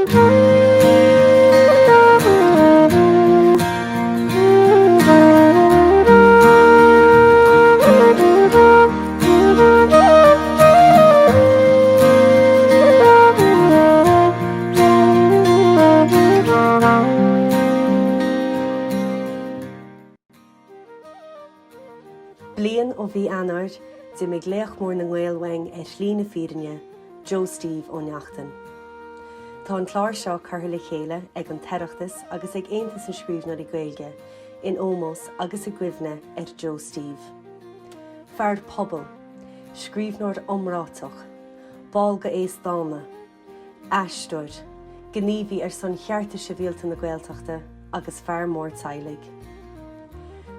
Blian ó bhí anard, de mig léach mór na Gaelhain slí na fírinne, Joe Steve ó Neachtain. Tá an chlár seo cartha le chéile ag an teirechtas agus ag aontas an scríbhneoirí Gaeilge, in ómós agus i gcuimhne Joe Steve. Fearr pobal, scríbhneoir omráteach, báil go éas dána, aisteoir, gníomhí san chearta sibhialta na Gaeltachta agus fearr mór tailig.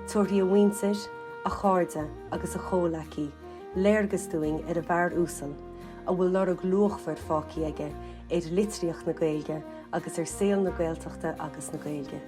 Tuairí a bhaintir, a cháirde agus a chólachaí, léargus dúing a bhar úsal, a bhfuil lorg luachfar fácií aige litríoch na Gaeilge agus saol na Gaeltachta agus na Gaeilge.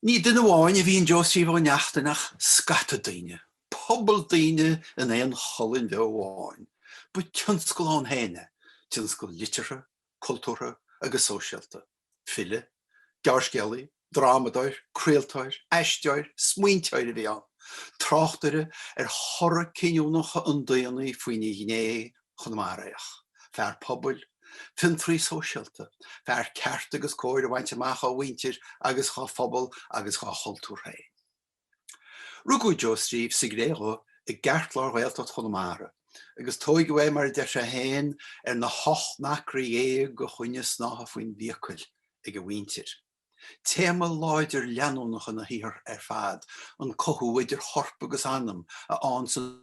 Ní duine bháin a bhíon Joe Steve ó Neachtainach scata daoine, pobal daoine in éon cholinn bheith bháin, bu tionscail an héine, tionscail literaire, cultúra agus sóisialta, fille, gearsgealaí, drámadáir, craoltáir, aisteoir, smaointeoir a bhí an, tráchtaire chora cinúnacha an daoine faoine gné chunamaraach, fearr pobal, fin trí sóisialta, fearr ceart agus cóir a bhaint amach á bhaintir agus chá phobal agus chá chultúr hain. Rugú Joe Steve sa gréagh i gceartlár Gaeltacht Chonamara, agus tóig go bhfuil mar de sé héin na hocht nachraí go chuine snátha faoin bhíocail ag a bhaintir. Téama láidir leanúnacha na híor fad, an cothúidir thorp agus anam a ansa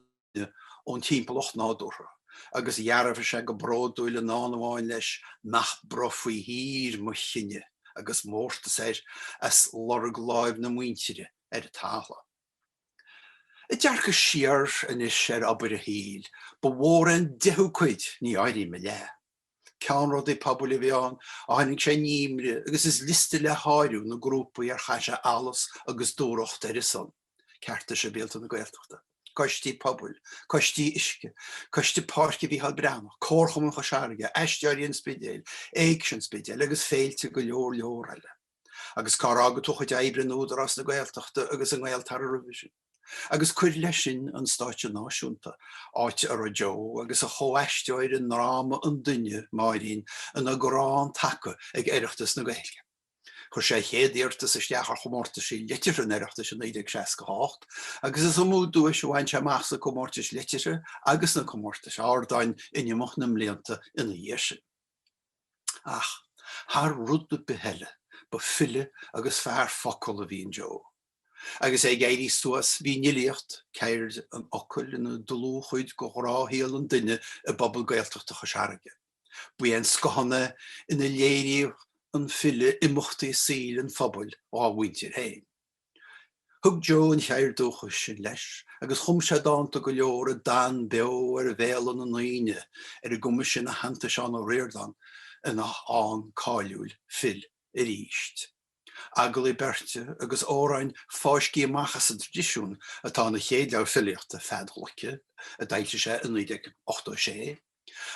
ón timpeall 8 nádúra. Agus jararfa sé go bródúile náháin leis nach brofuí hír mo chinne, agus mórta séir as lorg láib na muintere a tála. I dearcha siar inis abair a híl, ba mhór dehu cuid ní airí me le. Ceanrod é pobl i bheán, a hanig sé níimre, agus is liste le háirú na grúpaí chaise alas agus dúracht son. Cearta sé béalta na Gaeltachta. Costí pobl, costí isce, costí páirci bhí hal breanach, córcham an chosáige, aisteoiríonn spidéil, éic spidéil, agus féilte go leor eile. Agus cá aga tucha eibrean údar as na Gaeltachta agus an Gaeltar Eurovision. Agus cuir leis sin an stáitse náisiúnta, áit ar a Joe agus a choaisteoir an ráma an duine máirín an a gorán taca ag éireachtas na Gaeilge. Chur sé chéadíirtas is deachar chomórta sí litir an éireachtas an 1968, agus is amú dúis bhaint amach sa chomórtas litire agus na chomórtas ardáin inimach na mblianta ina dhéise. Ach, thar rudda beheile, ba fille agus fearr focail a bhíon Joe. Agus é géirí suas bhí nílíocht ceir an ocail ina dulú chuid go ráthíal an duine a bobbal Gaeltachta chosáige. Buon scohanna ina léiríomh an fille imachtaí síl an phobal á bhaintir hain. Thug Joe an cheir dúchas sin leis, agus chum sé dáanta go leor a dan beo ar a bhélan an naoine ar a gcumas sin a hananta seán ó Riordan ina an cáiliúil fill i ríist. Agla berte agus óráin fáiscí amachchas an tradiisiún atá na chéadleabh filiachta fedhlacha a d'ailte sé in 1986,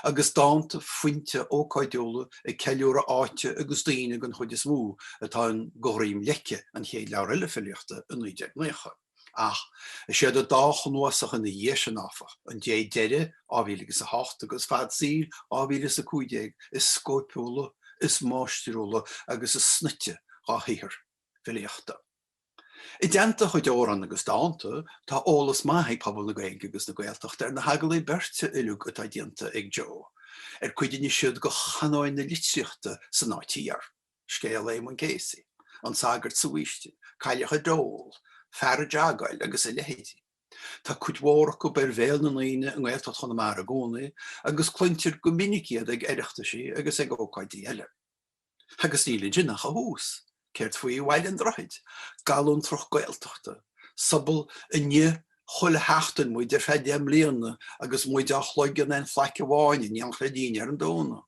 agus dáanta fuinte ócáideola i ceiliúra áite agus daoine gan chuid is mú atá an gohraím leice an chéadleabh eile filiachta in 1990. Ach, siad a dáchan nuasach in na dhéise náfach, an dé deire ábhílagus a 8 agus fad síl ábhílas a 15 is scóipúla, is máistiúla agus is snuite á híor filiachta. I deanta chuid óran agus dáanta, tá ólas maithaigh pobl na Gaeilge agus na Gaeltachta ar na hagalaí berte ilúg atá dianta ag Joe. Ar cuideanna siad go chanáin na litríochta san áitíar, scéal é man céisi, an sagart sa bhuiste, cailecha dóil, fearr deagail agus i lehéidí. Tá cuidmhórach go ber bhéal na naoine an Gaeltacht Chonamara gcónaí agus clointir go miniciad ag éireachta sí agus ag ócáidí eile. Agus níl ginach a hús. Ceirt faoi bhhail an droid, galún troch Gaeltachta, Subal inne chuil heachtain mu de fedéim líonna agus mu de chloigen an fleice bháin in an chredíine ar an dóna.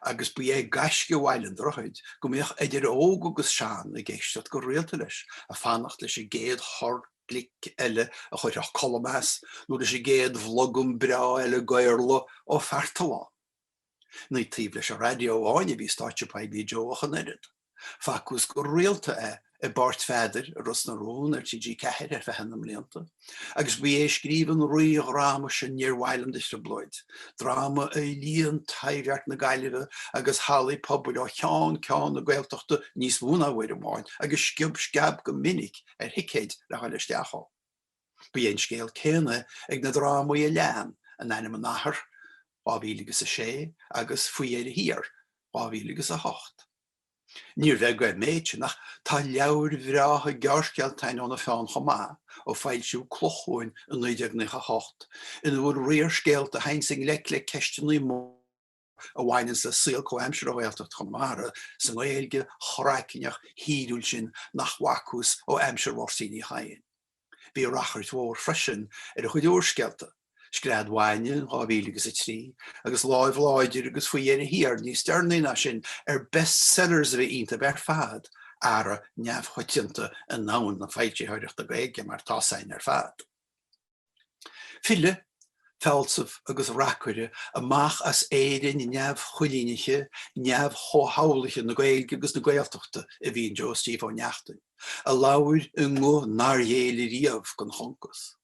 Agus bu é gas go bhhailen droid, go méoch idir óg agus seán a ggéistead go réalta leis, a fannacht leis i géad thor glic eile a chuireach colmas, nó leis i géad vlogum bra eile gairla ó fertalán. Ní tíb leis a radio bháin a bhí stáitse pa bí joach an irid. Facus go réalta e bart feidir a rus na rún ar TG ceir ar fehanam léanta. Agus bu é scríban roí ráma sin níorhhailen is bloid. Drama a líon taimheart na gaiileh agus hálaí poblbul ó cheán na gailteachta níos múna bhfuir amháin, agus scab go minic ar hicéid le háile steachá. Bu éon scéal céine ag na drama i lean an aine an nachar, 2006 agus faoi éidir hir, 2008. Níor bheith go méidse nach tá leabhar bhreatha gearcealtain óna feán chomá ó fáilsiú clochúin in 1998 ina bhfuil réir scéalta hainsing le ceistinaí mó a bhhaininn sa síl có aimsir ó bhhéalteach chomára san éilge choraiceach híúil sin nach wacús ó aimsir mhórsaí hain. Bhí rachart mhór freisin ar a chuideoir scéalta. Scread bhaine 2003 agus láidir agus faoi éana hir níos dearnaí sin ar bestsellers a bheith ionta ber fad ara neamhchoitianta an nán na feilte thuireachta gaige mar tásain ar fad. Fille, felsamh agus racuire amach as éireann neamhchuilíneacha, neamhthóthabhalacha na gaeilge agus na gaeltachta a bhíonn Joe Steve ó Neachtain, a labhair in ngó náirhéala riamh gon choncas.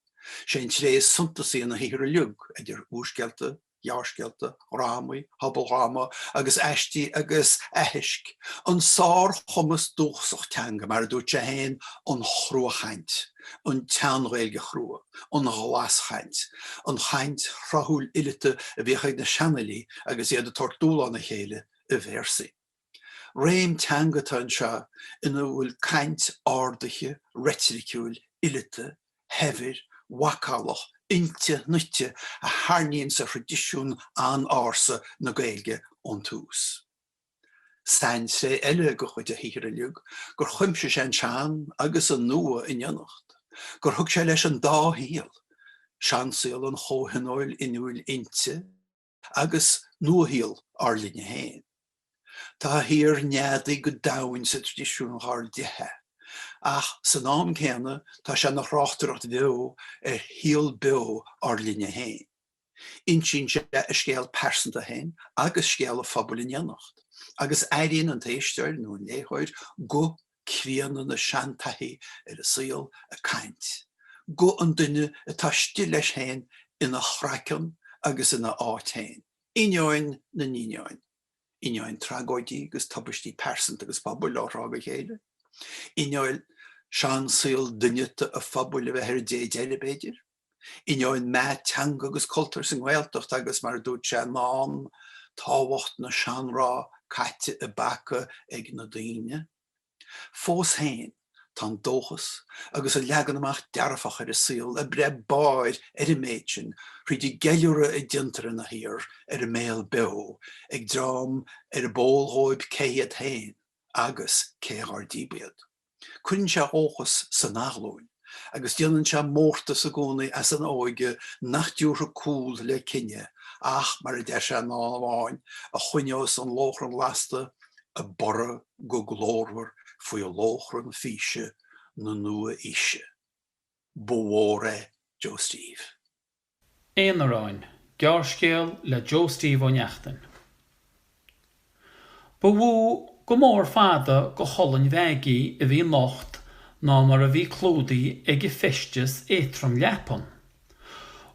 Sé trééis suntasí na híhir lug idir úscealta, jaarcealta, rámaí, habalráma agus eistí agus ehiisc. An sár chumas dúchsach teanga mar dúirt sé héin an chrúchaint, an teanghilge chrúa, an glaschaint, an chaint rathúil ilite a bhíchaid na seanalaí agus iad a tortúla na chéile a bhéirsaí. Réim teangatá anseo ina bhfuil caint árdache, retricúil, ilite, hefir, wacálach, inte nuite a harníonn sa tradiisiún an ársa na gaeilge ón tús. Stein sé eile go chuid a híhir lug, gur chuimse sé an sean agus an nua in dionacht, gur thug sé leis an dá híal, seansíal an chóhanóil inúil inte agus nuahíal ar linne héin. Tá hir neadaí go dahainn sa tradiisiún thar dithe. Ach san nám céanna tá sé nach ráchtaracht bheo ar híal beo ar linne héin. Insin sé a scéal persanta héin agus scéal a fabul in dionacht. Agus éiríonn an téisteir nó an léthóir go críanna na seantaí ar a síl a caint. Go an duine atá still leis héin ina chraicin agus ina áit héin. Ineoin na níneoin. Ineoin tragóidí agus tabaistí persanta agus fabul árá go chéile. Ineoil sean síl duinete a fabul a bheith ar déidir beidir. Ineoin me teanga agus cultúr san Ghaeltacht agus mar dúirt sé ná táhacht na sean rá caite a bacha ag na daoine. Fós héin tá dóchas agus a leagan amach dearfach ar a síl a bre báir ar a méidsin chuidí geiliúra a dintere na hir ar a méal beo ag drám ar a bólthóib céiad héin agus céhardíbiad. Cuinn sé óchas san nachlóin, agus dionann sé mórta sa gcónaí as an óige nach dúra cúl le cinne, ach mar a deir sé ná bháin a chuineos an lóchran lasta a borra go glórhar faoi a lóchran físe na nua ise. Bhóre Joe Steve. Éanaráin, gearcéal le Joe Steve ó Neachtain. Bhú go mór fada go cholann bheagaí a bhí nocht ná mar a bhí clúdaí ag i festis éitrim leapan.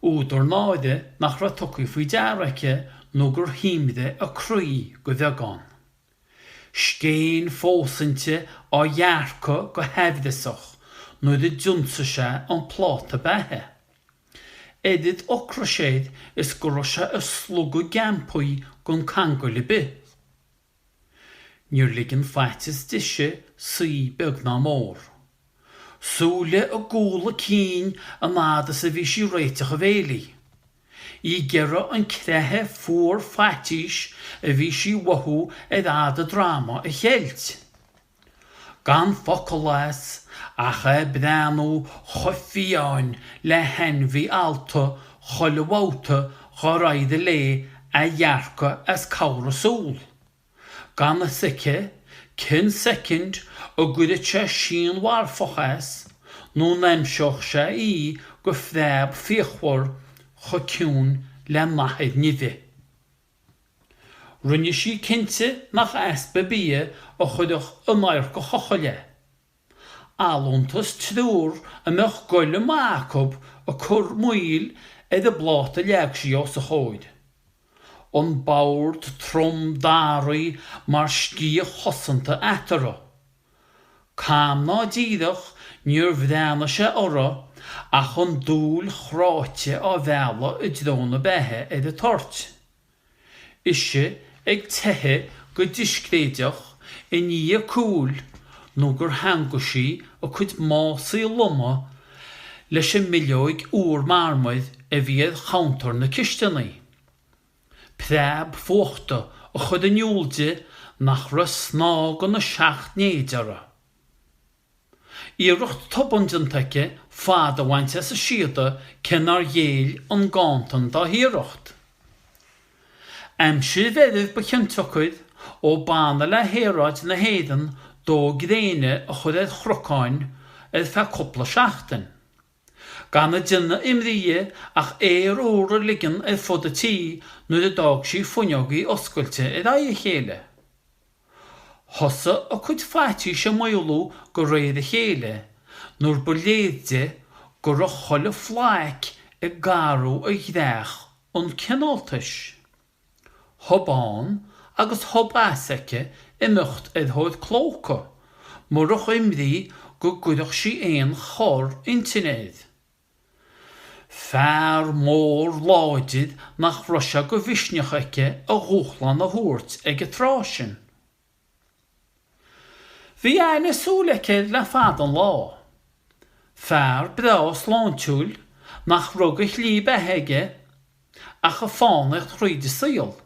Údar náide nach ra tucaí faoi dearaice nó gur híimide a cruí go bheagán. Scéin fósante á dhearca go hefdasach nó de dúnsa sé an pláta bethe. Edid ocra séad is gur se a slúgu gampaí gon cangail bit. Níor ligean faitis diise sí beag ná mór. Súile a gúla cín a nádas a bhí sí réiteach a bhéalaí. Í gera an crethe fuór faitis a bhí sí wathú a dáda drama a chéilt. Gan focolás a cha brenú chofiáin le henvi alta cholwauta choraide le a jarka as caura súl. Gan a sice, cyn second o gwydetja sin warfochas, nw nemsioch se I go ffreb fiechwar chociwn le mahid nife. Rynne si cynte nach esbe bia o chydwch ymair go chocholle. Alontas trwr y mech goile Jacob o cwr mwyl edd y blot y leg si os y choed. On bawrd trom dari mar sgi chosanta atara. Cam na didach ni'r fydana se ora ach on dŵl chroche o fela y drona behe edd y tort. Ishe ag tehe go disgreidioch in I cŵl nŵgur hangusi o cwyd masi loma leis y milioig ŵr marmwydd e fydd chawntor na cystynau. Preb fwchta o chwyd y niwldi nach rysnog o'n y siacht neidara. I'r tobondjantake fad o waint as y siada cynnar Yale o'n gantan da hirocht. Amsi feddyd bychyntocydd o ban y le herod na heidden do greine o chwydedd chrocain edd fa cwpla siachten. Gan y dynna imrie ach o'r ligan edd fod y tŷ nid y dag si ffwniogi osgwylte edd ai chele. Hosa o cwyd ffati si mwylw go reidd y chele, nŵr bwleidde go rochol y fflaec y garw y gydech o'n cynoltys. Hobán agus hobáseke mycht edd hoed clóca, mwrwch imri go gwydwch si ein chor internet. Far môr ládid nach rosja go visneach eke a rúchlan a húrt ag a trásyn. Fi ein súleke le fadan lá. Far bras lántúl nach rugach líbe hege ach a fánach rwydi syl.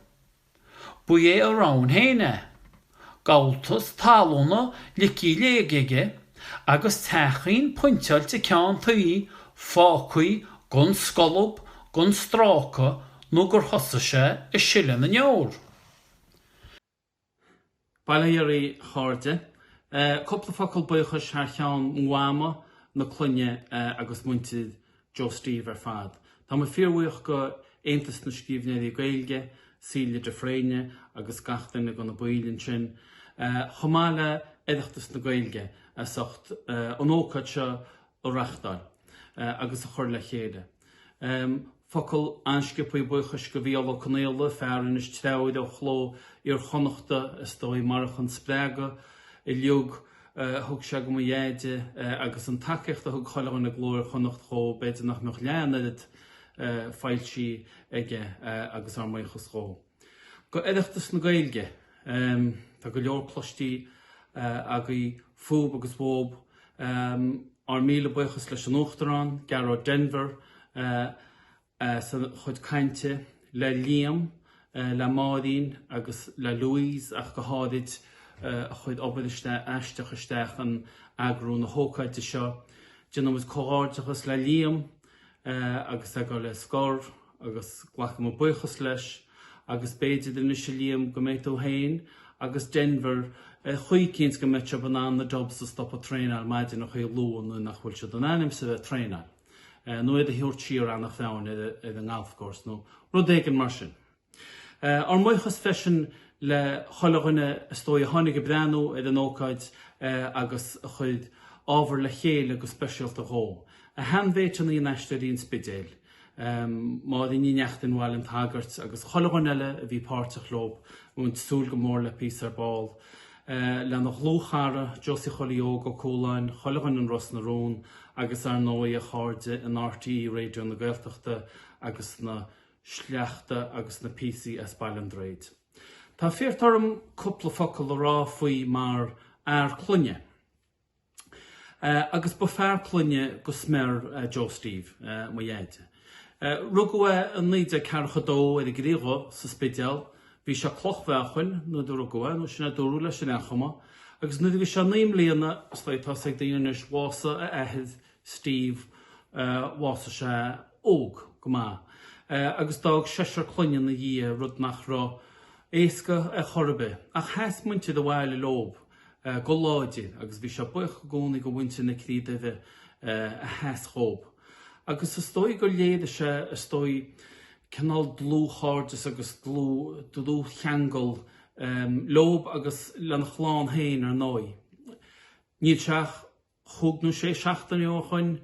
Bwy arown heine. Gaultus talona lici legege agus techin pwyntiol ti cian tŷ ffocwy gon sgolwb gon straca nw gwrhosyshe y silyn yn iawr. Baila yri chorde. Cwpl o ffocl bwychus har llawn mwama na clynne agus mwyntydd Joe Steve ar fad. Tam y ffyrwych go eintas na sgifnedd I gweilge Ceiliúradh de Freine agus gachtain ag an bwylin sin. Chomala edachtas na gweilge a socht an ócad se o rachtar agus a chur le chéide. Focail anskipú buchas go bhíal canéla fearan is treid ó chló ar chonachta is dói marchan spréga I liug thug se go dhéide agus an takecht a thug choilegan na glóir chonacht cho beidir nach meach leanad fáiltí ige agus ar maichas cho. Go edachtas na gailge, tá go leor plastí agaí fúb agus bób ar míle buchas leis an Uachtarán, Garó Denver, chud cainte le Liam, le Máirín agus le Louise ach go háid chud obairiste eisteach isteach an agrú na hócaite seo. Dina was cóáirteachas le Liam agus ag le scór agus ghlacham o buchas leis agus beidir den is Liam go méid ó hain agus Denver chuigcíns go méid se banán na jobs a stop a tréinal maidin nach chu lúan nach bhfuil se don anim sa tréinal. No iad a hiúr tír annach fewn iad an golfcourse no. Rud éigen mar sin. Ar muchas fesin le cholaghanne stói hánig go breanú iad an ócaid agus chuid ábhar le chéile agus speisialt a ró. A hanvéit an í neisteín spidéil. Mád í Neachtain bhil an tagart agus cholaghanile a bhí páirteach lob mún súl go mór le pís ar ball. Le nach lúchara Josie Ceiliúradh go cóláin cholaghan an Ros na Rún agus ar nói a cháde an RTí radio na Gaeltachta agus na Sleachta agus na PC as Ballandreid. Tá feartarm cúpla focail rá faoi mar ar clunne. Agus ba fear clunne go smer Joe Steve mo dhéide. Rugua an líide carchadó ar gríomh sa spidéal, bhí se clochhechan nó do rugua nó sinna dúrú leis sin echama, Agus nu bhí se naim léana státá ag daonis bhása a ehid Steve bhása se óg go má. Agus dag seisir cluine na dhí rud nach rá éasca a chorbe. Ach heas muinte do bhhaile lob go láide, agus bhí se buch gcónaí go bhainte na críomh a heas chób. Agus is stoi go léad se is stoi canal dlú cháirdes agus dlú cheangal lob agus lena chláán hain ar nói. Níl seach chugnú sé seachtain ó chuin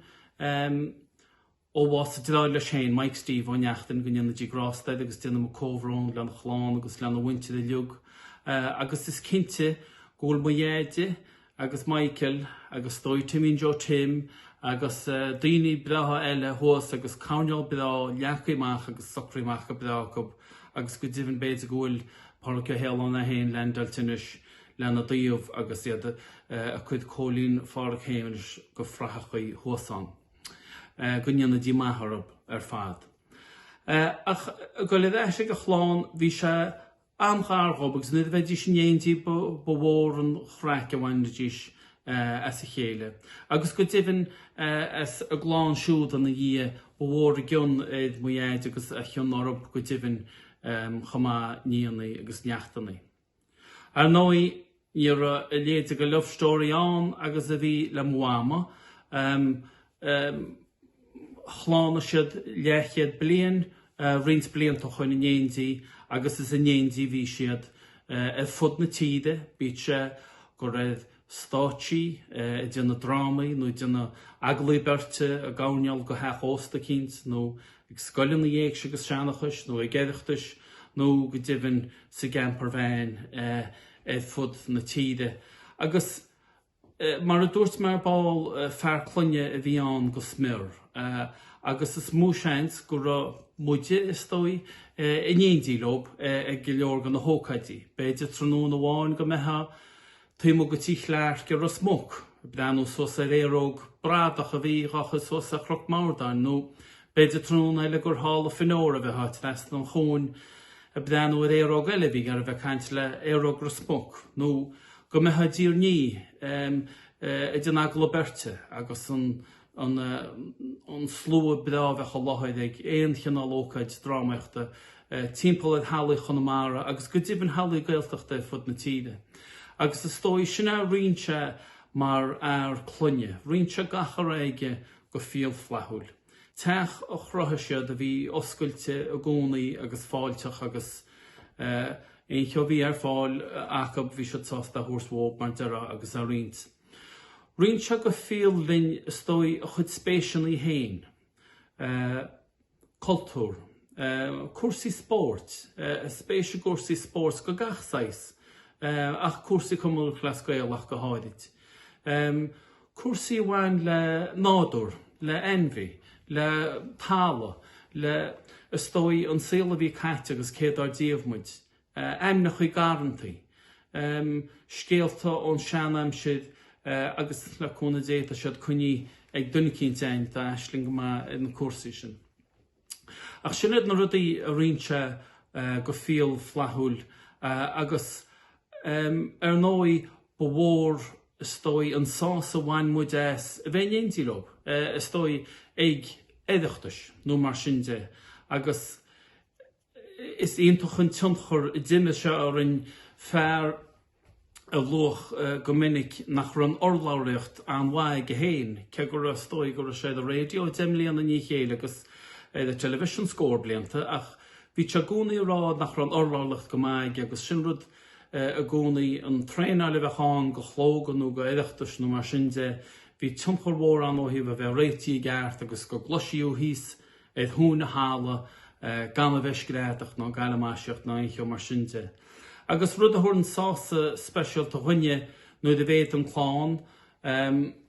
ó bhás a didáil le sé Mike Steve ó Neachtain go nionn dí grásteid agus duine mo cóhrón lena chláán agus lena bhainte de liug. Agus is cinnte gúil mo dhéide agus Michael agus stoi Timín Joe Tim agus daoine bretha eile thuas agus cáneal bredá leachchaimach agus socraimach go bredá agus go dtíhann béid gúil páracha héalán a hain lendaltinis lena daobh agus iad a chud cólín fára chéimiis go frachachaí thuasán. Go nionn dí maitharab ar fad. Ach go le éise go chláán bhí se amchárchob agus nu bheith dís néontí bhór an chreic a bhain dís as a chéile. Agus go dtíhann as a gláán siúd an na dhí bhór a gion éid muéid agus a chion orb go dtíhann chumá níonaí agus neachtainnaí. Ar nói níor a léite go love story an agus a bhí le muama. Chláánna siad lechiad blian, rins blian tá chuin na néontí agus is a néontí bhí siad fud na tíide, bíd se go raibh státí i dtíanna drámaí nó dtíanna aglaiberte a gáneal go heach ósta cínt nó ag scoileann na dhéag se go seanachas nó ag geireachtas nó go dtíhann sa gampar bhain fud na tíide. Agus mar a dúirt mar báil fear clunne a bhí an go smir. Agus is mú seans go ra muide is dói i néontí lob ag go leor gan na hócaidí. Beidir trónú na bháin go metha tuimú go tí chléir go ra smóg. Breanú sos a réróg bradach a bhí gachas sos a chroch márdain nó beidir trónú eile gur hála finóra bheith hat fest an chón a breanú a réróg eile bhí gar a bheith caint le éróg ra smóg. Nó go metha dír ní i dyn aglo berte agus an slúa bra bheith a láhaid ag éon chinál ócaid drámaachta timppla halaí chunamara agus go dtíbann halaí gailteachta fud na tíide. Agus is stoi sinna rínse mar ar clunne, rínse gachar aige go fial flahúil. Teach ó chrotha siad a bhí oscailte a gcónaí agus fáilteach agus éon bhí ar fáil achab bhí se tásta thuarsmóg mar dara agus a rint. Rint se go fial linn stoi a chud spéisialí hain. Cultúr, cuasaí sport, spéisi cuasaí sport go gachsáis, ach cuasaí cumúil chlascailach go háidit. Cuasaí bhain le nádúr, le envy, le tála, le stoi an saola bhí caite agus céad ar díomhmuid. Nach chuí garantaí. Scéalta ón seanam siad agus le cóna déta siad cuní ag duna cíntein tá eisling go in na cuasaí sin. Ach sinad na rudaí a rínse go fial flahúil agus ar nói bhór stoi an sása bhain muid a bheith néontí lob. Stoi ag éideachtas nó mar sinnte agus is ionintach an tionchar i dtine se ar an fear a loch go minic nach ran orláireacht an bhaid go héin, ce gur a stoi gur a sé a radio dimlíon an ní chéile agus de television scór blianta ach bhí se gúnaí rád nach ran orláireacht go maig agus sinrud a gúnaí an tréáile bheitán go chlógan nó go éideachtas nó mar sinnte bhí tionchar mhór an ó híh a bheith réitií gceart agus go glosiíú híos ag hún na hála gan a bheisgréadach ná gaiilemáiseocht ná incheo mar sinnte. Agus rud a thuann sása speisialta thuine nó de bhéad an chláán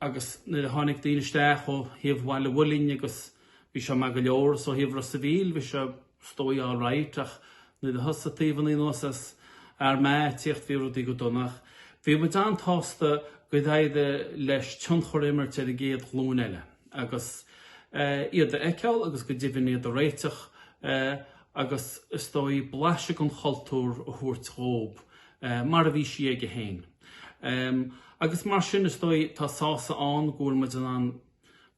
agus nu a tháinig daoine isteach ó híomh bhhaile bhfuilín agus bhí se me go leor so híomh ra sa bhíl bhí se stoi á ráit ach nu de thosatíhannaí nósas ar me tíocht bhí rudí go donach. Bhí mu an tásta go dtaide leis tionchar immerte a géad chlún eile agus iad a eiceáil agus go dtíhann iad a réiteach agus stoi blaise an chaltúr a thuairt chób mar a bhí si go héin. Agus mar sin is dói tá sása an gúil me an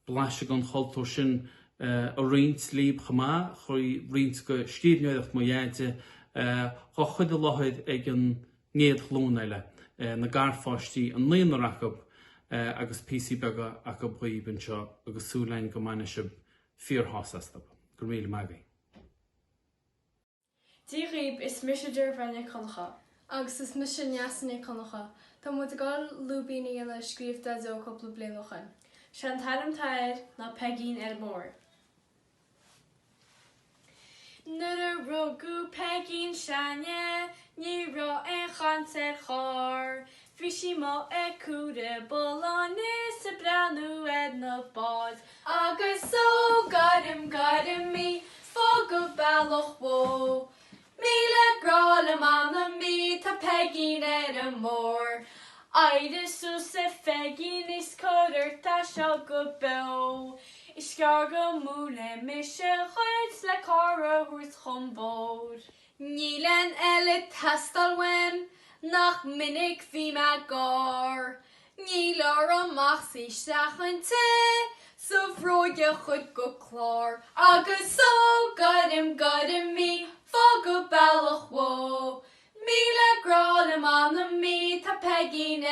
blaise gan choltó sin a rint líb chama, chuí rint go stíbneoidecht mo dhéite cho chud a lochaid ag an néad chlónaile na garfáistí an léonar acab agus PC bega a go buíban seo agus súlein go maine sib fíorthásastab. Gur míle magaí. Dí riomh is misisidir bhena conacha. Agus is mis neasanna conacha. Tá mu gáil lúbína eile scríomh de ó coppla blianachan. Sean talam tair na pegín mór. Nuair a rugú pegín seanne, ní ra an chansar chór. Bhí sí má cúda bolánna sa breanú na bád. Agus ó gadim mí fá go bailach bhó. Míle grála mána mí tá pegín mór. Aide sú sa fegín is codar tá seo go beó. Is gar go múna mis se chuid le cara hús chumbód. Nílen eile testal wem nach minnig bhí me gár. Ní lear amach sí seachan te, so bhróide chud go chlár. Agus ó gadim mí fá go bailach bhó. Míle grála mána mí tá pegín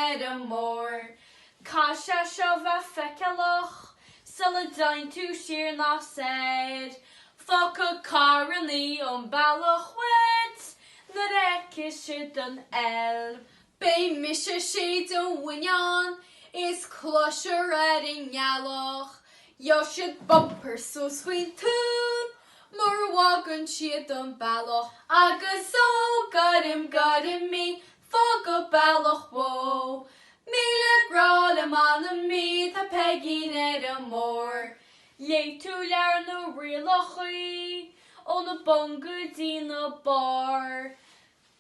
mór. Cá se seo bheith feicealach, sula dain tú siar ná said. Fá go carraní an bailach wet, na reice siad an elb. Bei mise sé don winán is cloisiir in ngealach. Jo siad bumper so swin tún, mar wagan siad an bailach. Agus ó gadim mí fá go bailach bhó. Míle grála mána mí tá pegín mór. Lé tú lear na rialachaí, ó na bongu dí na bar.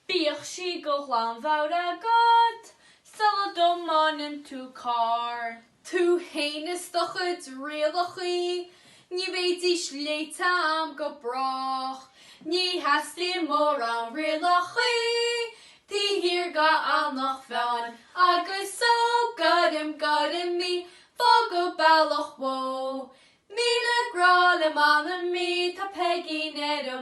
Bíoch sí go glanmhawr agad, sala domanin tú car. Tú héinis do chud rialachaí, ní bhéidís léite am go brach. Ní heasli mór an rialachaí, tí hir ga annach bhean. Agus ó gadim mí fá go bailach bhó. Míle grála mána mí tá pegín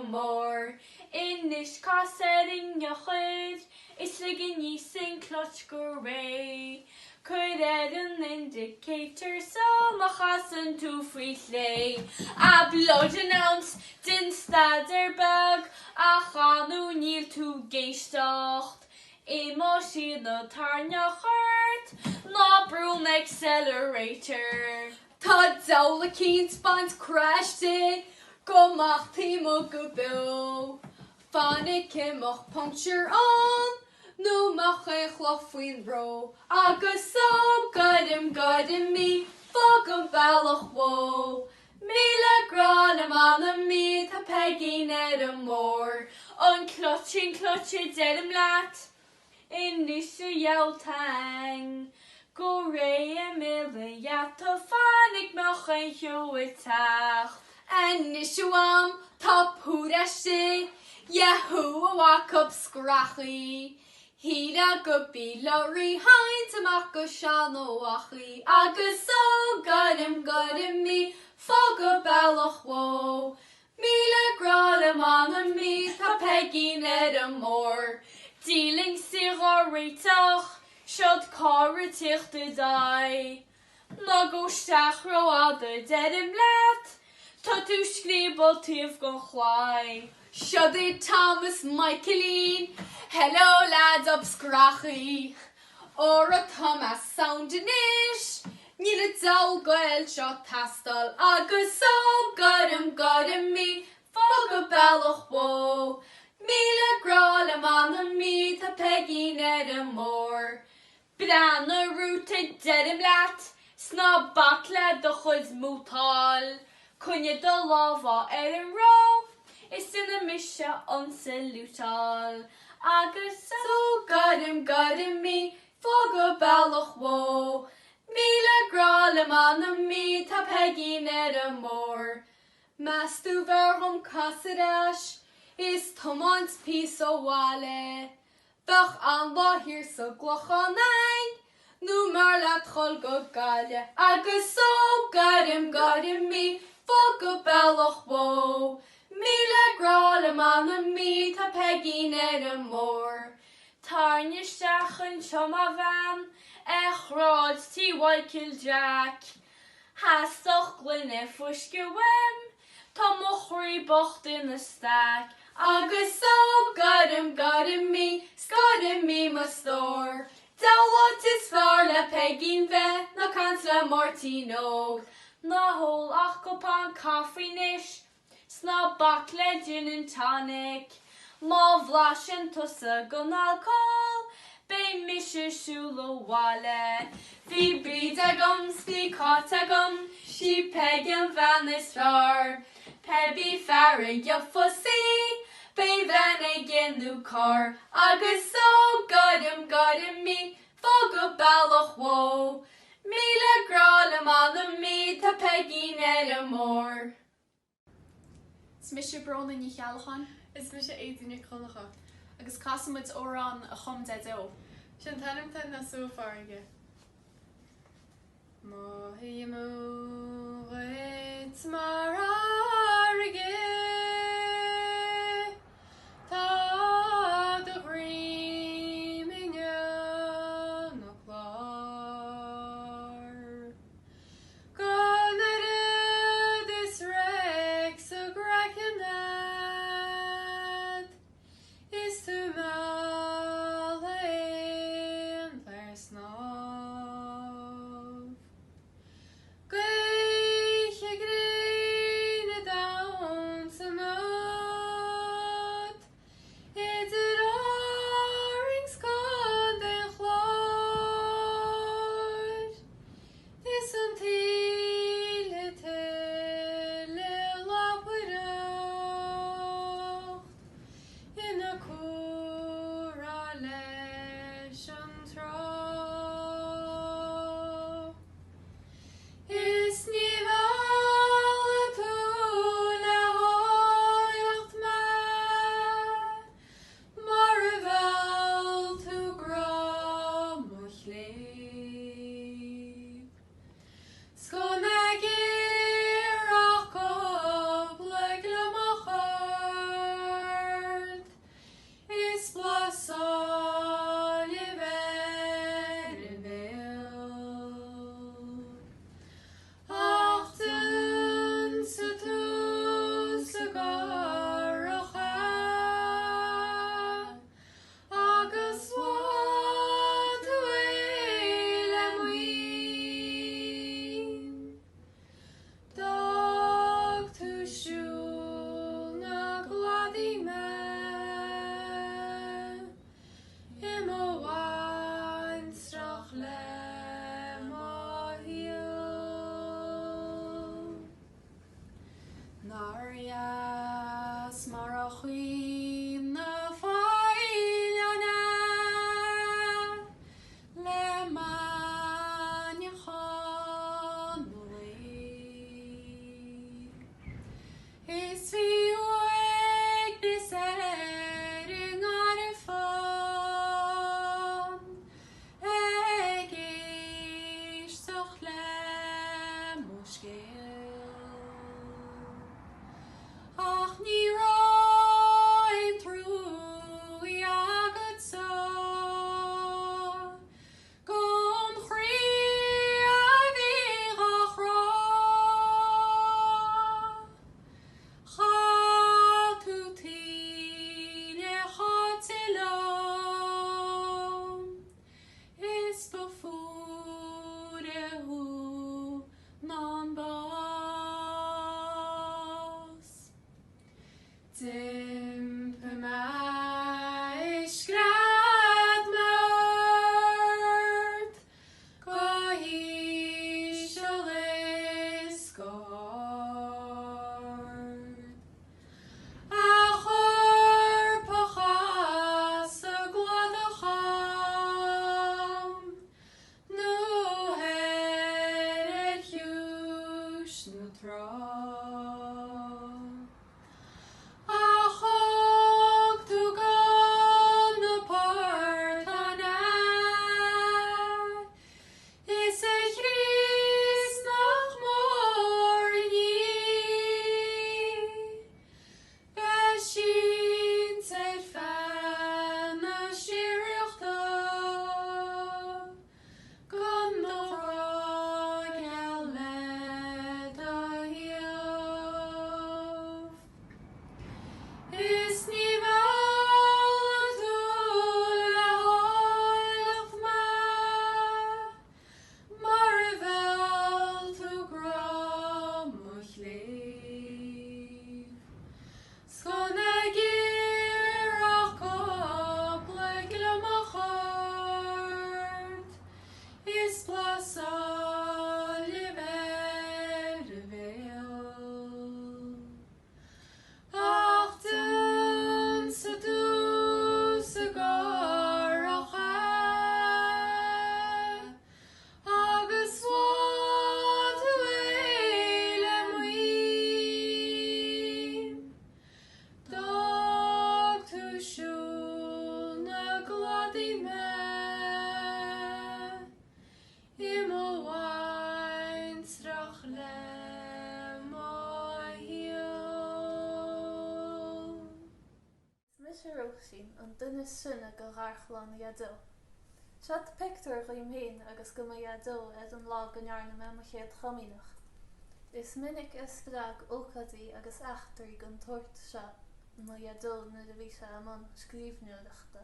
mór. Inis cá setting chud, is ligin níos clutch go ré. Could an indicator so machasan tú frí lé. A blood announce din stader bag, a chanú níl tú géistecht. Má siad na tarne chart, ná brún accelerator. Tá daula cín spant crash day, go mach tímo go bill. Fannig cimach puncture on, no mach chloch fuin ro. Agus ó gadim mí fá go bailach bhó. Míle grála mána mí tá pegín mór. An clutching dedim lat, inis Neachtain. Go ré mille to fannig mach an Shaothar. En nishuam tá púraiste, Yahoo walk up scrachi. Híle go bí lorí haint amach go seanó wachi. Agus ó gadim mí fá go bailach bhó. Míle grála mána mí tá pegín mór. Díling si réiteach, siod cara tíochta dai. Ná go steach roáda dedim leat, tá tú scríbal tíomh go chlái. Siodé Thomas Michaeline, hello lads up scrachi. Ora Thomas soundinish, níle dal goil seo tastal. Agus ó gadim mí fá go bailach bhó. Míle grála mána mí tá pegín mór. Brana rúta dedim leat, sná bakla do chud mútal. Cunne do lábha an rá, is ina mise an Ceiliúradh. Agus ó gadim mí fá go bailach bhó. Míle grála mána mí tá pegín mór. Mastú bharm casadáis, is tomans pís ó wale. Bach an láthir sa glochan ein, nu mar leat chol go gaile, agus so gadim mi, fo go bellach wo. Míle grála mana mi tá pegin mór. Tarne stachan chum a van, chráid tí Michael Jack. Hastoch glynne fuske wem, tá mochrí bocht in a stack. Agus so gadim mi ma stór. Dálot is far le pegin ve, na cans le Martino. Na hol ach go pan coffee nish, sna back le gin and tonic. Má bhlasin tusa gon alcohol, be mishe shula wale. Fi brid agam, fi cot agam, she pegin van is far. Pebi farig ya fussy, be van again new car. Agus so gadim mi, fog ballach wo. Míle grála mana mi, tá pegin mór. Smisha brona ní chealachan? Is mis éidirne chulacha, agus casamid órán a chum deó. Sin tanimta na súfarige. Má hi mú réit mar áige, tá do ríminne na clár. Gonnerid is rex a gracinad, is to Malain there's no. Gweich a green a down to not, it's it orange scone den chlor. Is until it in a correlation throw. Is nivel to la hoycht Marvel to gromuchleep. Skonagir ach kopleg lamachard, is blas all je wil. Achten se tu se garacha, agus wat weile muin. Dag tu shul na gladi me, Immo wain strach le mahil. Narias marachim na failana, le manichon mui. Is vi weg besering ar e fan, eg ish soch le muskil. Ach ni roin through I agad so, gon chri ag ich ach ra. Chatutine chatilom, is before hu non bos. Dimpe mij skraat mord, ga hi shall is gord. Achor pachas a gladacham, nu heret yush nu tra. Achog tu gon a par sin an duine sinna go gharchlan iadó. Siad pictar roim héin agus go iadó an lá gannearna me ma chéad chamínach. Is minic isdraag ócadí agus achtarí gon tuairt se ma iadó na de bhí se amman scríbneoireachta.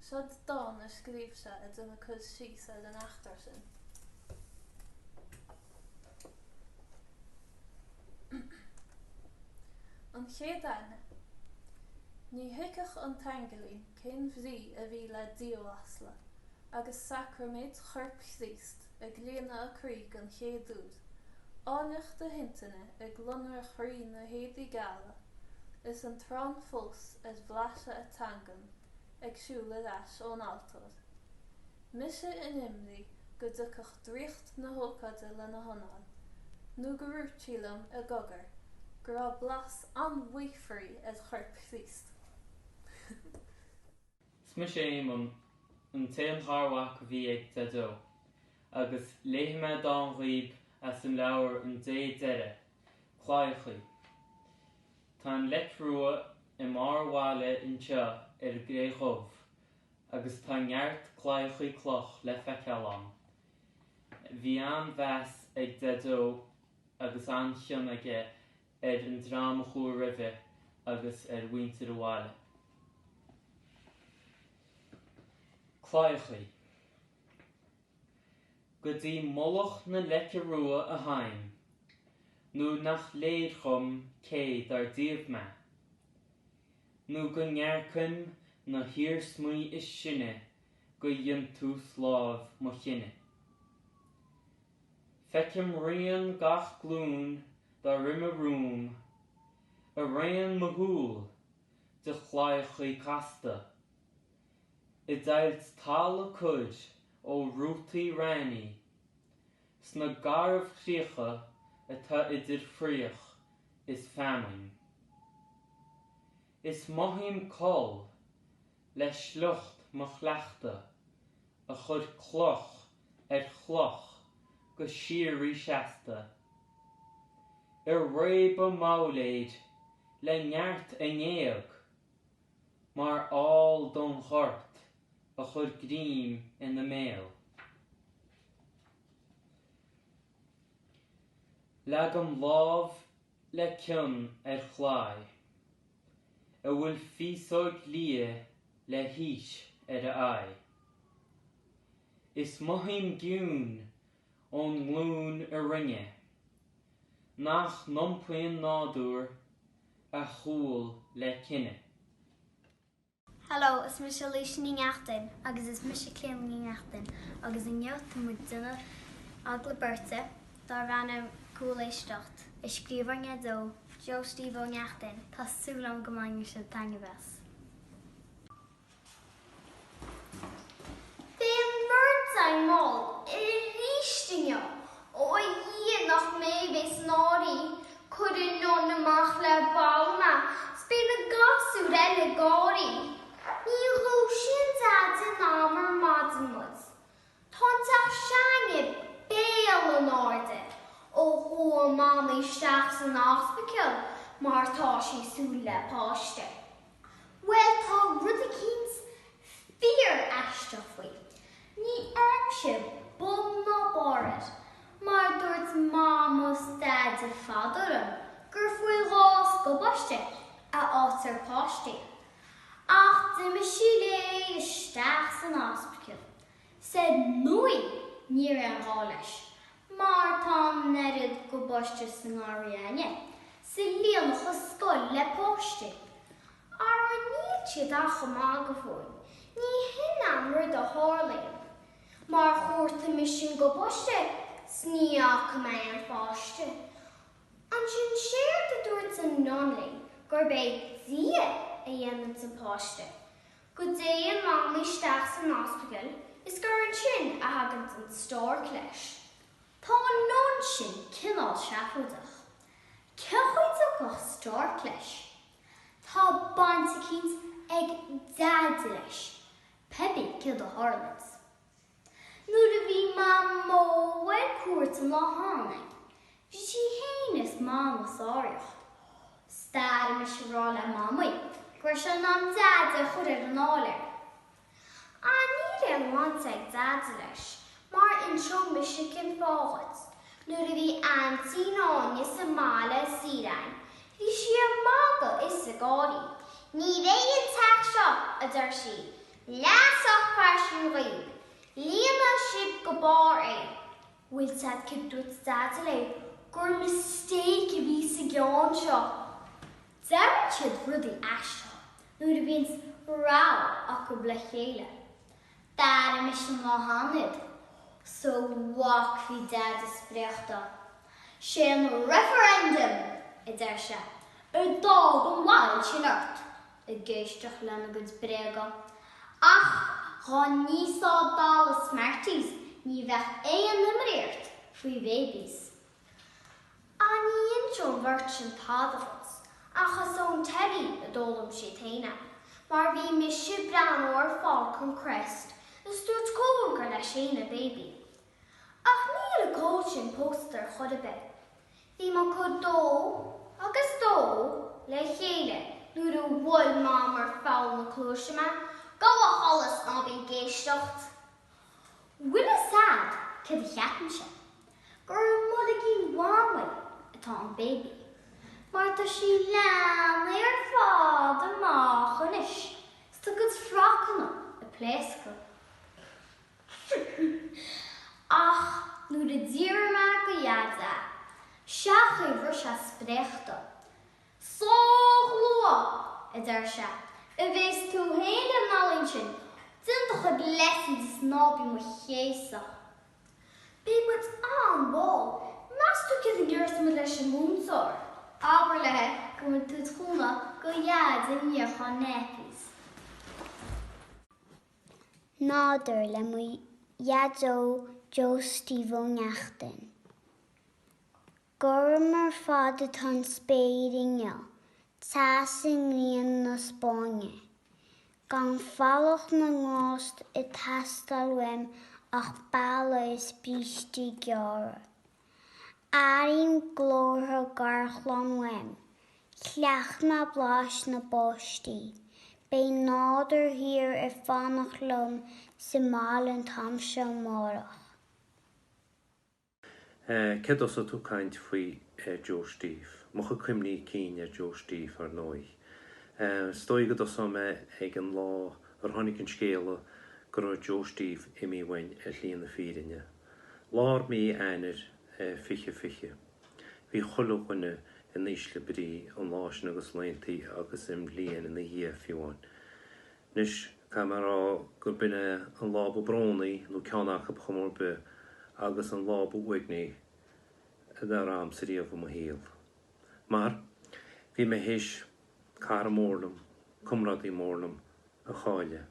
Siad dán a scríb se a duna cud síos a den achtar sin. An chéadaine. Ní hiicach an tangalín cén bhrí a bhí le díoasla, agus sacramid churp síst a gléana a críg an chéadúd. Áneach de hintaine a glunar a chrí na héadí gala, is an trán fós as bhlaise a tangan, ag siúla leis ón altód. Mise in imrí go ducach dríocht na hócada le na honán, nó go rúirtílam a gogar, gur blas an waifrí as churp síst. Sma sé an taon tharwach bhí ag dadó, agus léithime dá ghaoib as an leabhar an dé deire, chláichaí. Tá an letrua I mar bháile inseo ar gréchomh, agus tá neart chláichaí cloch le feiceálam. Bhí an bheas ag dadó agus an tion aige ar an drama chua ribhe agus ar winter bháile. Chláichaí. Go dtí molach na lecerua a haim, nó nach léir chum céad ar díobh me, nó go ngearcin na hir smuoi is sinne go dhéon tú sláb mo chinne. Feicim rian gach glún dá rime rúm, a rian mo húl de chláichaí casta. I dailt tal a cud ó rútaí rani, sna garbh chríocha atá idir fríoch is famine. Is mohim col le slucht mo chleachta, a chud cloch chloch go sirí seasta. Réba máléid le neart a néag, mar all don chort a chud grím in the mail. Lagam láv le cion chlái, a bhfuil físóid lia le hís a ai. Is mohim giún ón glún a rinne, nach nompuin nádúr a chúl le cinne. Hello, is me Ceiliúradh Neachtain, agus is me Cléim Neachtain, agus in neot mu duine agla berta, dá ranna cúléistecht, is scríomhar nedó, Joe Steve ó Neachtain, tá súlam go maing se tangabas. Bhíon Neachtain mol I rístinne ó dhé nach mébés náí chud in non amach le balna, spéad na gasú le gáí. Ní sin dadin amar madamud. Tánta seange béal an áde ó hua mamí isteach san ospiciil mar tá sí súil le páiste. Well, tá rud a cíns fíor eiste faoi. Ní aimse bum ná báred, mar dúirt mámas dad a fadaram gur faoi rás go baiste a átar páiste. Ach, de me siúlé isteach san ospiciil. Said nuí níor an gá leis, mar tá nerid go baiste san áirianne, sa líon chu scoil le páiste. Ar an níl siad a chamá go fóin, ní hinam rud a hálainn, mar chóirta me sin go baiste, sníach me an fáiste. An sin séir de dúirt an nonlainn, gur bé dia a dhéanam san páiste. Go dé an mamí isteach san ospiciil, is gur an sin a hagant an stór leis. Tá an non sin cinál seapadach. Cechuid a go stór leis. Tá baint a cíns ag dad leis, pebi cil a Harlands. Nuair a bhí mam móha cuairt an lá hánaigh, bhí sí héanas mámas áireach. Stair me se rá le mamai, Gwrs yn am dad y chwrdd yn oler. A ni le wanteg dad leis, mar in siwm Michigan fawd. Nŵr i fi anti'n onys y mala syrain. Fi siar magol is y gori. Ni fe yn tacsio y dyr si. Las o'ch farsiwn rhyb. Liam o shib gobar ein. Wyl tad cydwyd dad le. Gwr mistake i fi sy'n gion sio. Dar chyd ryddi asio. Nŵr i fi'n raw ac o blechele. Dar y mission mohanyd. So walk fi dad ysbrechta. Sien referendum y dersha. Y dog yn wael sy'n art. Y geistach lan y gwyd brega. Ach, hon ni sa dal y smarties. Ni fech ein ymreert. Fwy babies. A ni yn siwn fyrt sy'n tadafos. Ach as o'n teri y dolwm sy'n teina. Mar fi misio bran o'r falcon crest. Ystwyd cwr gyda sy'n y baby. Ach ni y coaching poster chod y beth. Fi ma cwd do, agos do, le lleile, nŵr y wyl mam ar ffawl na clwys yma, gael o holas na fi'n geisdocht. Wyl y sad, cyd y chapin siya. Gwr mwyd y gyn wamwy, y ton baby. Maar da si lam i'r fad y mach yn ish. Stygyd ffrac yno, y plesgo. Ach, nŵr y dir yma go iadda. Siach i rwys a sprechta. Soch lwa, y dar sia. Y feis tŵ hen y nalyn sy'n. Dyn doch yd lesi dys nobi mwy cheisa. Be mwyd an wol. Mas tu cydd yn gyrs mwyd leis y mwnsor. Aber le, gwyd tŵt chwna go iad yn iach o nepis. Nader le mwy iado Jo Steve o Neachtain. Gorm ar fad y ton speidingio, tas yng Nghrian na Sbonge. Gan falwch na ngost y tastalwem ach balais bisti giora. Arin glorha garchlon wem, llach na blas na bosti. Bei nader hier y fanach lum sy'n mal yn tamsio morach. Ced os o tú caint fwy Jo Steve. Moch y cwmni cyn Jo Steve ar noi. Stoi gyd os o me ag yn lo ar honig yn sgelo gyro Jo Steve i mi wein y llun y ffyrinja. Lor mi anir fiche. Fi chwlwch hwnna yn eisle bri o'n las agos leinti agos ym lian yn y hiaf i wan. Nis camar o gwrbynna yn lob o broni nhw cianach y bchymor by agos yn lob o wygni yda'r amser i efo hil. Mar, fi me hys car morlum, cymrad i morlum, y choile.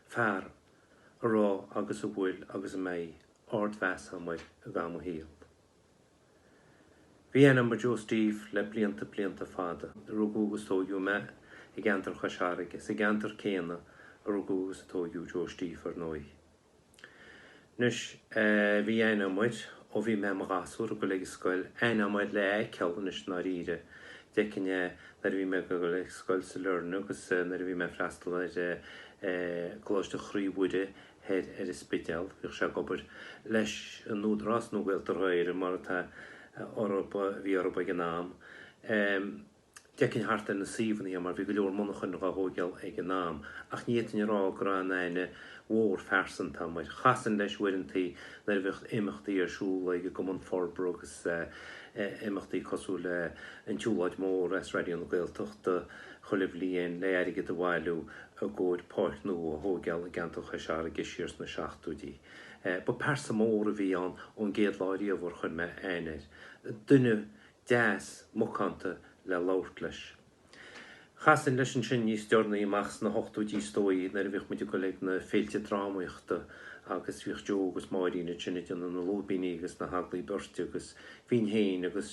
Far, y ro agos y wyl agos y mei, ord fes amwyr y gam o hil. Fi enam o Jo Steve le blianta fada, rwgwgwys to yw me, i gantar chasharig, i gantar cena, rwgwgwys to yw Jo Steve ar noi. Nys fi enam oed, o fi mem raswr o goleg ysgol, enam oed le cael nys na rire. Decyn nar fi me goleg ysgol sy'n lörn, agos nar fi me ffrastal glosd y chrywwyde her ysbydel. Fi'ch siag obr leis yn nŵd ras nhw gweld yr hwyr, mar ta fi o'r boi gynam. Decyn hart yn y sifn i, mar fi gwylio'r monach yn rhaid hwyl ag yn nam. Ach ni etyn i'r ag rhan ein wôr fersen tam, mae chasen leis wyrin ti, na'r fych imach di ar siŵl ag gymon fforbrog ys imach di coswl yn tiwlad môr es radion o gael tucht chwlif lien le erig gyda waelw y gwyd port nhw o hwyl ag antwch a siar ag isirs na siachtw di. Bo persa môr y fi o'n gyd lori o fwr chwn me enir. Dyna des mwcanta le lawrt leis. Chasen leis yn sy'n stiorna i machs na hochtw di stoi na'r fych mynd i goleg na ffeilti dramwychta agos fych jo agos marin y chynnig yn y lwbini agos na hagli byrsti agos fi'n hein agos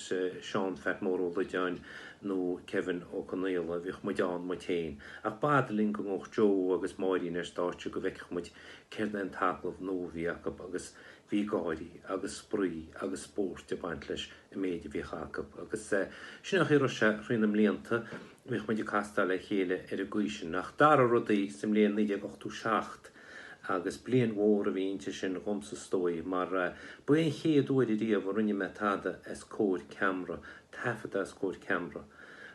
Sean Fett mor o lydian nhw Kevin o Connell fych mwydaan mwyd hein ac badling gyngoch jo agos marin er startio go fech mwyd cerden taglof nhw fi agos hí gáirí agus sprí agus spórt de baint leis I méid bhí chacab. Agus sinna chéir se rinam léanta bhíh muid castal le chéile ar a gúisin nach dar a rudaí sem léon 1987 agus blian mhór a bhíonnte sin gomsa stói, mar buon chéad uair I díomh rinne metada as cóir camera, tafada as cóir camera.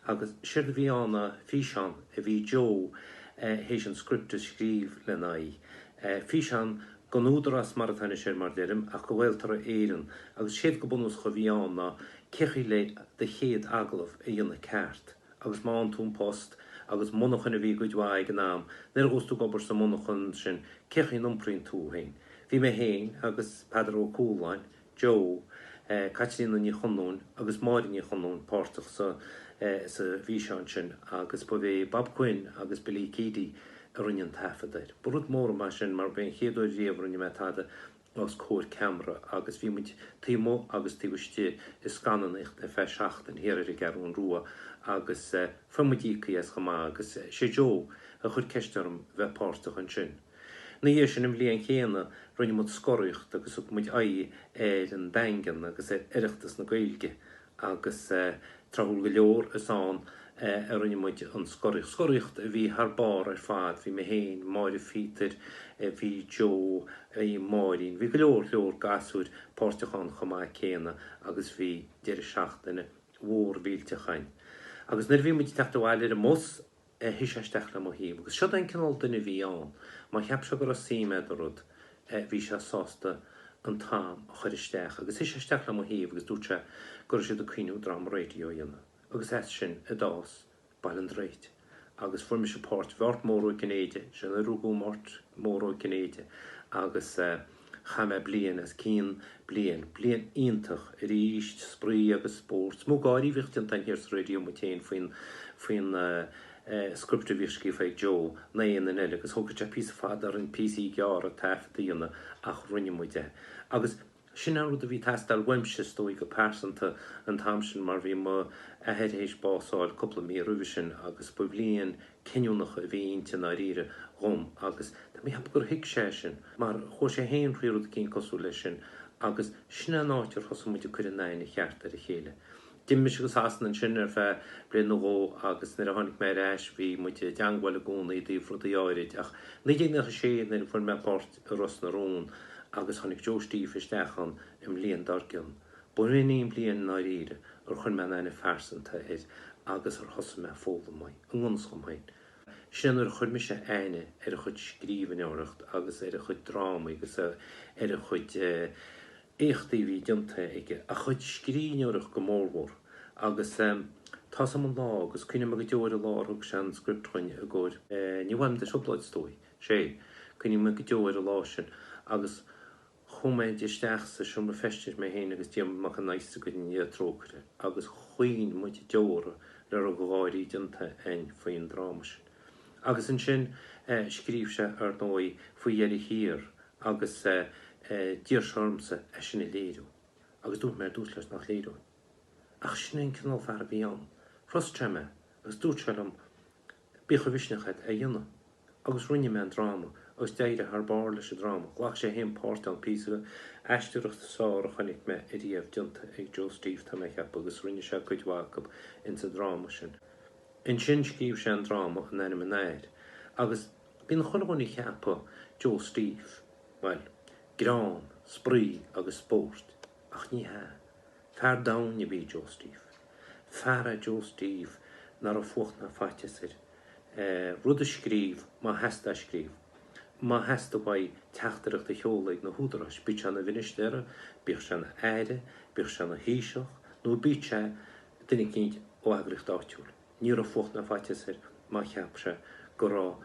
Agus siad bhí anna físean a bhí Joe héis an scripta scríb le naí. Físean ganúdar as marathana sé mar derim ach go bhfuiltar a éireann, agus siad go bunús go bhí anna cechi le de chéad aglah a dhéanana ceart, agus má an tún post, agus monachan a bhí go dháig an náam, nir gústú gobar sa monachan sin cechi numprinn tú hain. Bhí mé héin agus Pedro Cúláin, Joe, Catlín na ní chonún, agus Máirí ní chonún pártach sa bhíseán sin, agus ba bhé Bob Quinn agus Billy Keedy a rinnean tafadair. Burút mór mar sin mar ben chéadúir riamh rinne metada agus cóir camera, agus bhí muid tímó agus tíbhtí is scananacht a fe seachtain héir I garún rua, agus fumudícaí as chamá agus sé Joe a chud ceistem bheith pártach an sin. Na dhé sin blion chéana rinne mud scoiríocht agus muid aí an dangan agus iireachtas na gailge, agus trahúil go leor is an a rinne muid an scoiríocht. Scoiríocht a bhí thar bar ar fad, bhí mé héin, Máirí Fítar, bhí Joe, Máirín, bhí go leor gasúid pártachán chamá céana agus bhí deir seachtainna mhór bhíltechain. Agus nir bhí muid teachta bhhaile a mos hís eisteach le mo híomh, agus seo an cinál duine bhí an, má cheap se gur a síime rud bhí se sásta an tám a chuir isteach, agus hís eisteach le mo híomh agus dúte gur siad a cuiinú drama radio dhéanana. Agus é sin a dás bail an dréit. Agus formi se páirt bhart mór ó Gnéide, sin a rúgú mór ó Gnéide, agus chame blian as cín blian iontach a ríist, sprí agus sport. Mó gáirí bhícht an hirs radio mu téin faoin scripta bhíscí feid Joe, na in agus thugad a pí fadar an PC gear a tafdaíanana ach rinne muide. Agus sin áú a bhí testal weimse stói go persanta an tamsin mar bhí má a headhéis básáil coppla mí ruhisin agus bu blion cinúnach a bhíonnte na ríre gom agus tá mé heb gur hiic sé sin, mar chu sé héon riúd cín cosú lei sin agus sinna náitir chosú muide chuir an naine cheart ar a chéile. Dimime agus hasan an sin ar bheith blian nó agus nar a tháinig mé éis bhí muide deanghil a gúna í dtíobh rud a áirid ach nídéag sé na fu mepát a ros na rún agus tháinig Joe Steve istechan im líon darcian. Buíon blion na ríre ar chun me naine fersanta agus ar thosa me fóla mai, an gonscom hain. Sin ar chud me sé aine ar a chud scríbhaneoireacht agus ar a chud dráma agus ar a chud échtaí bhí dianta ige a chud scríneoireacht go mórmór agus tá sam an lá agus cuine me go deoir a láthg sean scriptchain a ggóir níhaim de siopláid stói sé cuine me go deoir a lá sin agus chuméid isteach sa siúma festir mé héin agus díam mac an naiste go ní trócre agus chuoin muid deóra le a goáirí dianta ein faoin dráma sin. Agus an sin scríb se ar nói faoi dhéirí hir agus díorseormsa sin I léirú. Agus dút mar dút leis nach léirú. Ach sin ein cinál fear bhí an. Frostreme agus dút sem bícha bhisnechaid a dhéanana. Agus rinne me an dráma agus deire haar bar leis a dráma. Glach sé héon páirt an písa eisteúireachta sár a chanig me I díomh dianta ag Joe Steve tá me cheap agus rinne se chuidhhacab in sa dráma sin. In sin scríb sé an dráma an enime néir. Agus bín chunhaí cheappa Joe Steve, well, grán, sprí agus spórt, ach ní he. Fear dain I bhí Joe Steve. Fear a Joe Steve nar a fucht na fatisir. Rud a scríb má heasta scríb. Má heasta bhaid teachtarach de cheolaigh na húdaras, bit se na vinistera, bích se na éire, bích se na híiseach, nó bit se duine cinint ó agricht áitiúil. Níor a fucht na fatisir má cheap se go rá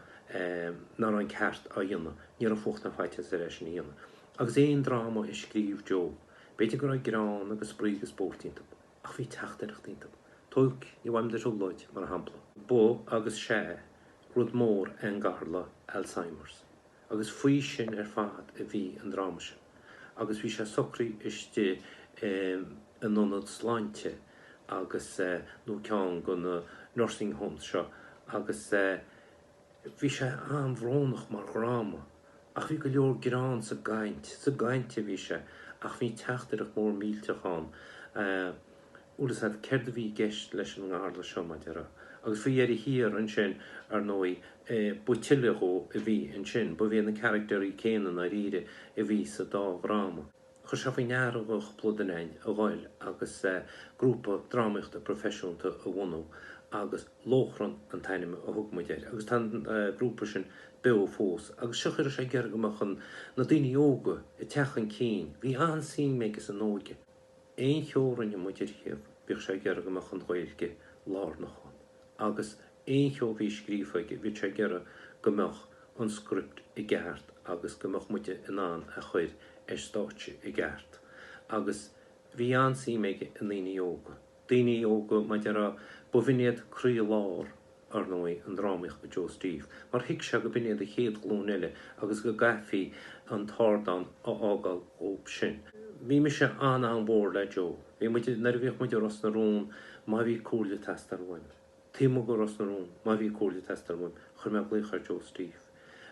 nar an ceart a dhéanana, níor a fucht na fatisir sin dhéanana. Agus éon dráma I scríb Joe, beidir go raibh grán agus sprí agus spórtínta, ach bhí teachtarach tínta. Tuig ní bhaim de siúlóid mar hampla. Bó agus sé rud mór an garla Alzheimer's. Agus faoi sin ar fad a bhí an dráma sin. Agus bhí sé socrí iste an nonad sláinte agus nó ceann go na nursing homes seo agus bhí sé an bhrónach mar gráma Ach bhí go leor gráin sa gaint bhí sé, ach bhí teachtarach mór mílteachán. Úlas had céir a bhí geist leis an ngála seoma deara. Agus bhí hir an sin ar nói buitilegó a bhí an sin, ba bhí na characterí céanan a riide a bhí sa dá bhráma. Chus se bhí nearagach plodanein a gháil agus grúpa drámaíochta profisiúnta a bhhanú agus lóchran an tainime a thugmuideir. Agus tá grúpa sin be fós. Agus suchar sé geargamachchan na daoine óga i techan cín, bhí ansí mégus an nóige. Éon teoranne muidir thiamh bhíh sé geargamachchan ghailge lárnachán. Agus éon teo bhí scrífaige bhí sé gearra gomach an script i gceart agus gomach muide inán a chuir stáitse i gceart. Agus bhí ansí méige an daoine óga. Daoine óga maidir bhuinéad crí lár ar nói an drámaíoch go Joe Steve. Mar hiic se go biniad a chéad glún eile agus go gafií an tardan á ágal óp sin. Bhí me se an bhór le Joe. Bhí nervhíoch muide ros na rún má bhí cúla testar bhaim. Tíimo go ros na rún má bhí cúla testar bhaim chur me bléchar Joe Steve.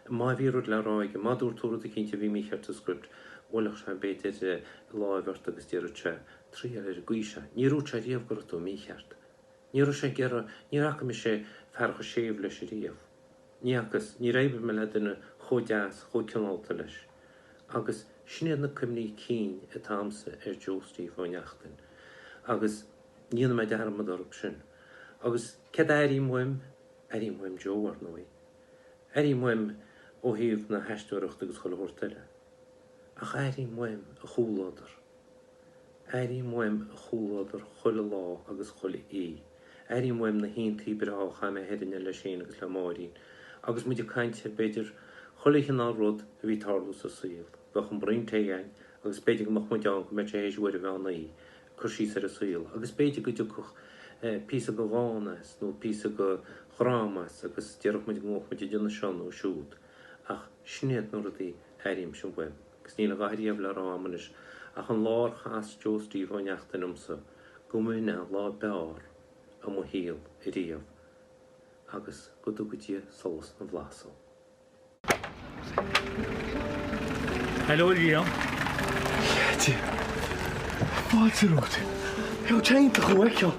Má bhí rud le ráige, má dúr túra a cinnte bhí mícheart a script bhfuilach se béidir láimhart agus tíir se trí ar gcuise. Ní rút sé riamh go tú mícheart. Ní sé gearra ní racha me sé fercha séomh leis riamh. Ní agus ní raibh me le duna chodeas choceanálta leis. Agus snéad na cumní cín a tamsa ar Joe Steve ó Neachtain. Agus níana me dearmad orb sin. Agus cad muim Joe ar nói. Muim ó híomh na heistúireachta agus chola hórtaile. Ach muim a chúládar. Muim a chúládar chola lá agus chola í. Muim na híntaí breá chaime heidirne le sin agus le máirín. Agus muidir cainte beidir chola chinál rud a bhí tarlús a síl. Bach an brain téin agus beidir go muid an go me sé éisúir a bheanna í chusí ar a síl. Agus beidir go dúch pí go bhánas nó pí go chrámas agus dearach muid go muid duna seán ó siúd. Ach snéad nó ruí éirim sin bhfuim. Gus níla gaiiríomh le rámanis ach an lár chas Joe Steve ó Neachtainumsa go muna lá beár a mo híal i riamh agus go dúgadtí solas na bhlásal. Hello, Liam. Ti. Fáilte rút. Hew teinte go bhaiceol.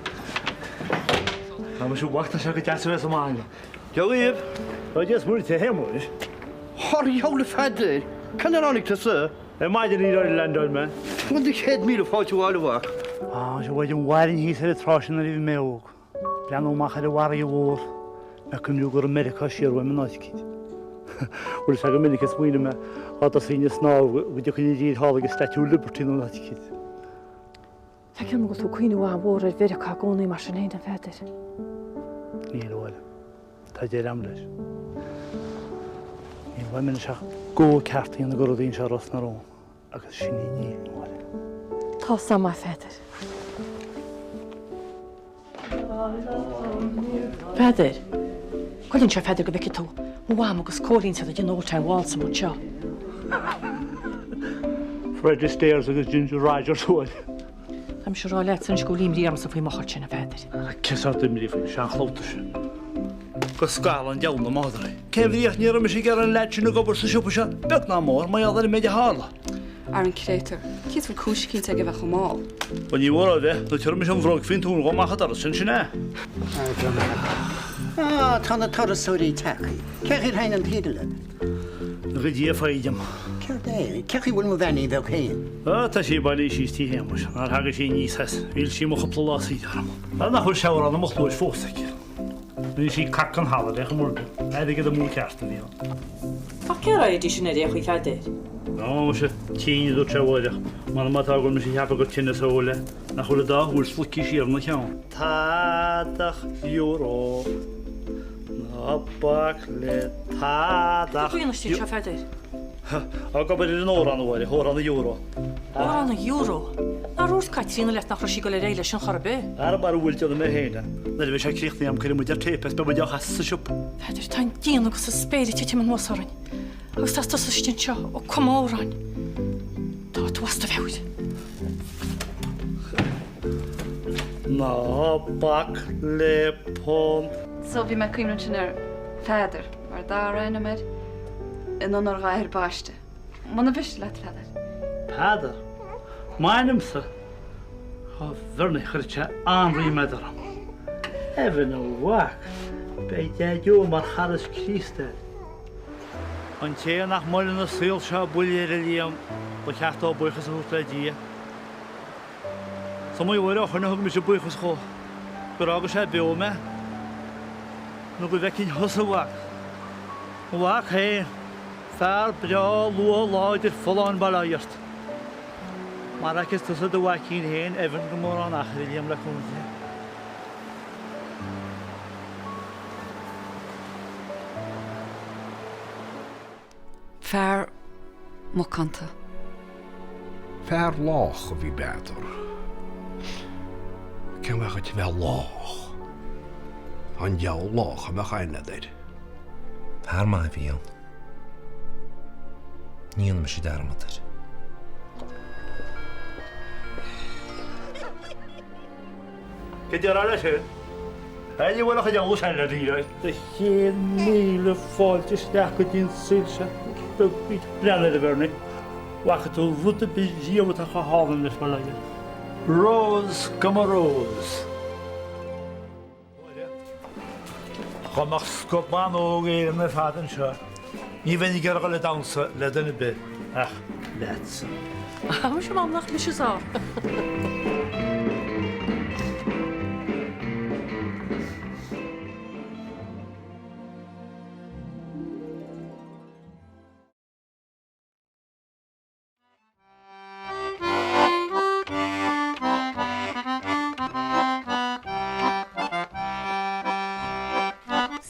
Tá mu bhachtta se go deasú as máile. Joíomh. Ba just múir te hémúis. Thorí heola feidir. Can ar annig tá sa? E maidir ní roiir landol me. Bhain de 100,000 fáilte bháilhach. Se bhid an bhhain hí ar a trásin a rih méog. Breanú machchar a bhhar i bhór me cumú gur America siar bhfuim an náicid. Bhfuil se go minic is muoine me á a síine sná bhid chun díad hálagus Statue of Liberty nó náicid. Tá ceann go tú cuioinú a bhór ar bheidir cá gcónaí mar sin éad an feidir. Níl bhile. Tá dé am leis. Ní bhfuil seach go ceartaí na gorodín se ros na rón agus sinní ní bhile. Tá sama feidir. Feidir? Coilín se feidir go bheice tú. Mháim agus cóín sa d Neachtain bháilsa mu seo. Fred Stairs agus Ginger Rogers bhil. Tá se rá leit san scúlím riam sa bhí mochart sin a feidir. Ceáta mí faoin sean chlóta sin. Go scáil an deanna mádra. Céimhíocht ní me sé gar an leitsin na gobar sa siúpa se beag ná mór mai adar méide hála. Ar an crétar, cís bhfuil cúiscín ag bheith chomáil. Ba ní bhra bheith do tuair me an bhróg fin tún go machchad ar sin sinné. Tána tarasúirí techaí. Ceir hain an tíile. Go dtí faidim. Cechi bhfuil mo bhenaí bheith chéin. Tá sí bailí síos tí hémas, ar haga sí níos heas, bhíl sí mo choplalásí arm. Nach chuil seabhar an mo chlúis fósaigh. Bhí sí cac an hala deich mórda, éidir go mú ceartta bhíal. Tá cear a dí sin é chuí feidir? No, se tíine dú trehaideach, mar mátá go me sé heappa go tinna sóla, nach chula dá bhúil sflucí síar na cheann. Tádach euro. Nábach le tádach. Cuoine tí se feidir? A go beidir an órán bhile, hór an na euro. Hór an na euro? Na rús caiitrína leit nach sí go le réile sin chorbe? Ar bar bhúilte na héine. Na bheith sé críochtaí am chuir muidir tépes be muidir has sa siúpa. Feidir tá díana agus sa spéidir te man mósárain. Agus tá sa stin seo ó comóráin. Tá tú wasta bheid. Nábach le pont. So bhí me cuiimne sin ar feidir, mar dá réna méid. in an ar gair báiste. Mana bhis le feidir. Pádar, mánimsa, chá bhirna chuirte anraí meidiram. Evan ó bhac, be deadú mar charas Crísta. An té nach moilin na síl seo buile ar a líam le cheachtá buchas a húta dia. Sa mé bhfuir chuna thug mi sé buchas cho, gur agus sé beo me, nó go bheith cinn thusa bhac. Bhac hé, fear breá lua láidir fullán bailairt. Mar agus tusa do bhacín héin Evan go mór an achar líam le cúnta. Fear mo canta. Fear lách a bhí beatar. Cem bhecha ti bheith lách. An deall lách a bheith aine deir. Fear má bhí an. Níon me sé darmatar. Ceidir ar sin? Eile bhfuil a deall sein le díra. De 100,000 fáilte steach go dtín sílse. Bit brenne de bhirnig. Wacha tú bhuta bí díomhta a hálan leis bailaidir. Rose go mar rose. Chomach scopán ó éirim na fádan seo. Ní bhainnig gar le dansa le duna bit. Ach, lets. How sem am nach mis á.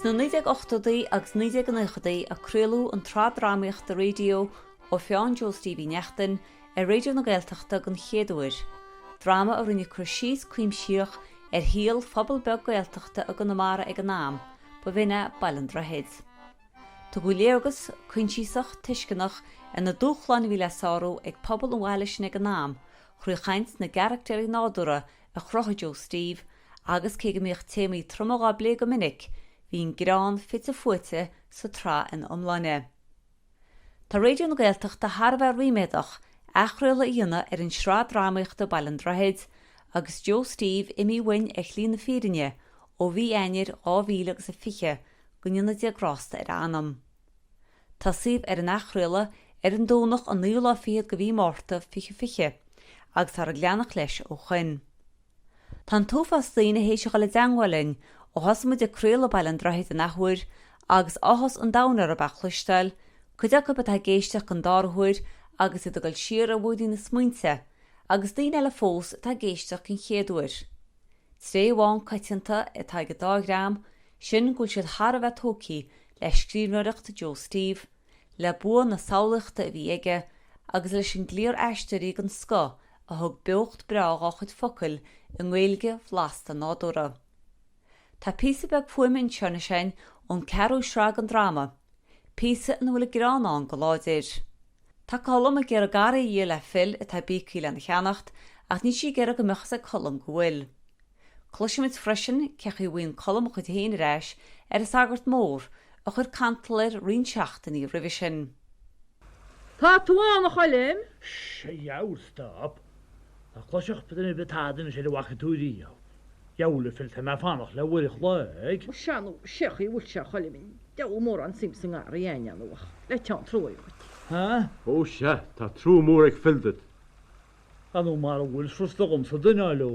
Sna 1980 agus 1990 a crualú an trádraíocht de radio ó Feán Joe Stevie Neachtain a radio na Gaeltachta gan chéadúir. Drama a rinne crusís cuim siach híal phobal beag Gaeltachta a gan namara ag an náam, ba bhine Ballandrahead. Tá go léargus cuinsísach tuiscinach in na dúchláin bhí lesáú ag pobl an bhhaile sin ag an náam, chruchaint na garachtéirí nádúra a chrocha Joe Steve agus cé go míocht téimí tromagá blé go minic hín grán fit a fuite sa trá in omláine. Tá radio na Gaeltachta Harbheith riméadach achréile íonna ar an srádraíochta Ballandrahead agus Joe Steve imi bhain ag lína fírinne ó bhí einir ábhíle agus a fiche gonne diagrásta ar anam. Tá sibh ar an achréile ar an dónach an nuúla fiad go bhí mórta fiche agus ar a gleannach leis ó chuin. Tá túfas daoine hééis se le deanghhailin ó hasmu de cruúla Ballandrahead an nachhuir agus áhas an dánar a bachluisteil, chuideach go a géisteach an dárhuir agus iad goil siar a bhúdí na smuinte, agus daoine eile fós tá géisteach cin chéadúir. Tré bháin caiitianta i tá go 2 gram, sin gúil siad Harbheith tócaí leis scríbhneoireachta Joe Steve, le bua na saolaachta a bhí aige agus leis an gléir eisteirí an sco a thug beocht breá á chud focail in Gaeilge bhlasta nádúra. Tá písa beag fuime in seanna sin ón cearú srág an drama, písa an bhfuil gránán go láidir. Tá colm a ggéar a gara dhé le fil a tá bící le na cheannacht ach ní si ggéar go muchas a colm go bhfuil. Cluisiimiid freisin cechu bhaon colm chud héana reis ar is agart mór a chur cantalir rion seachtain í rih sin. Tá túáin a cholim? Sé jaall stop. Tá chluiseach bydyn betádan sé le wacha túí. Jaall fil me fánach le bhfuil chláig. Seanú sechaí bhúil se cholimín. De mór an simsan ar dhéananúach le tean trúid. Ha? Ó se, tá trú mór ag fildad. Anú mar bhfuil frustagum sa duine le?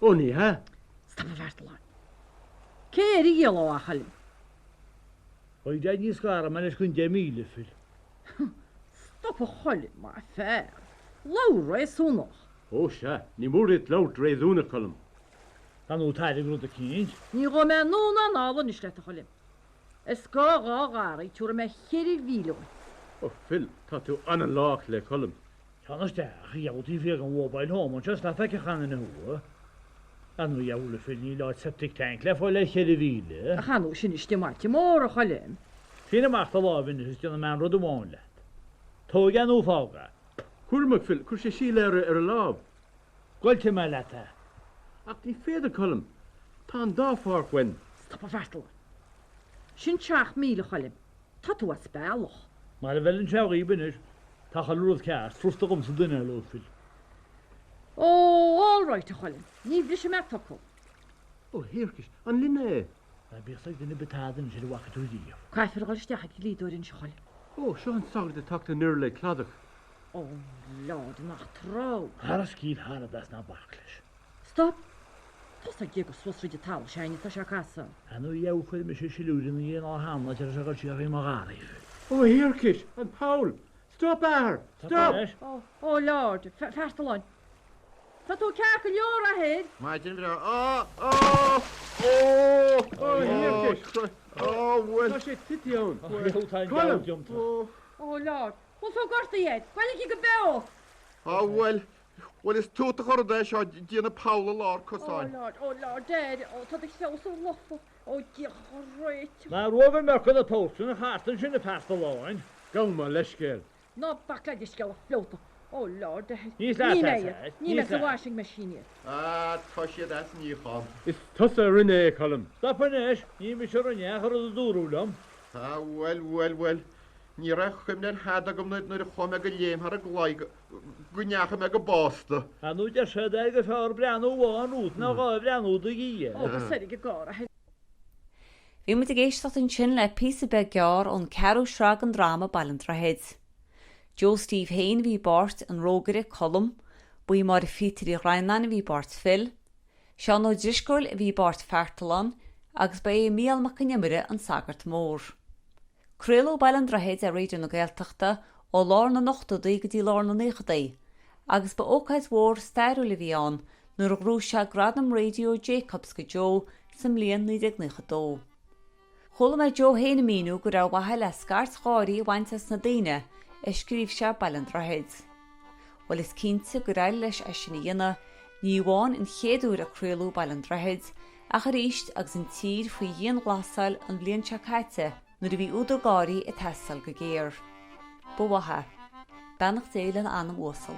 Ó ní ha? Stop a bhartaláin. Céir í lá a cholim. O'i dead níos gara man is chun 10,000 fil. Stop a cholim mar fear. Laura is súnach. Ó se, ní mór it laut réúna colm. Anú táide grúd a cíint? Ní go me núna nála níos le a cholim. Is gá gáí túra me chéirí bhíle. Ó fil, tá tú anan lách le colm. Tánasteach jautí fi an mobile home an just le feice chan na hua. Anú jaúla fil ní láid septic tank le fáil le chéirí bhíle. A chanú sin istí máte mór a cholim. Fína marta lábhin is duna man rud amháin le. Tóg anú fága. Chúrmach fil, chur sé sí le ar a láb. Gailte me leta. Ach ní féidir colm. Tá an dáfár gwen. Stop a bhartaláin. Sin 3,000 cholim. Tá tú a spáilach. Maar wel een sjouw ben is. Ta chalúrad ceart, trústa gom sa duine lófil. Oh, all right, Colin. Ní bhí sé meach tuú. Ó, hircis, an linne. A bíosa duine betádan sé wacha tú díomh. Caithfir gáilisteach ag lídúirn se Colin. Ó, seo an sagir de tata nuir le cladach. Oh, Lord, nach trá. Har scíl hána das na bachlis. Stop. Tás a gé go swasri de tal séine tá se casa. Anú jeúchuid me sé Ceiliúradh í á hána ar a gail siar má gáraíh. Ó, hircis, an Paul. Stop ar. Stop. Oh, Lord, fertaláin. Tá tú ceach go leor a héad? Maidin bra. Hircis. Well. Tá sé titiún. Oh, Lord. Well, fá gorta iad. Well, ik go beo. Well, is túta chorda seo díana Paula lár cosáin. Oh, Lord, Dad. Oh, tá ag seos ó lofa. Oh, díach réit. Na rofa me chud a tóstan a chátan sin na pasta láin. Gawn ma leisgéil. No, bacla di sgel a flota. Oh, Lord, Dad. Níos Ní me a washing machine. Tá sé das ní chám. Is tusa rinne colm. Stop an eis, ní me se rinne ar a dúrúlam. Well. Ní rach chum den hada gom nuair a chum ag a léim har a gláig gneacha me go básta. Anú de sé ag a fear breanú bháin út na gá breanú do gí. Oh, go sé go gára. Bhí mu a géisteach an sin le písa be gear ón cearú sreag an drama Ballantrahead. Joe Steve Hain bhí bart an rógare colm, buí mar a fitri Rainan bhí bart Phil, Sean ó Discoil bhí bart Fertalan, agus ba é míal mac an nimire an sagart mór. Creilú Ballantrahead a réidir na Gaeltachta ó lár na 8 go dtí lár na 9, agus ba ócaid mhór stairú le bhí an nuair a grú se gradam Radio Jacobs go Joe sam líon 1992. Chola me Joe Hain míú go ra wathe le scarts gáirí bhaintas na daine I scríb se Ballantrahead. Well is cínte go raibh leis a sinna dhéana ní bháin in chéadúr a creilú Ballantrahead a chu ríist agus an tír faoi dhéon glasáil an bblion se caite nuair a bhí údar gáirí I teastal go géir. Ba wathe, benach déilean anam uasal.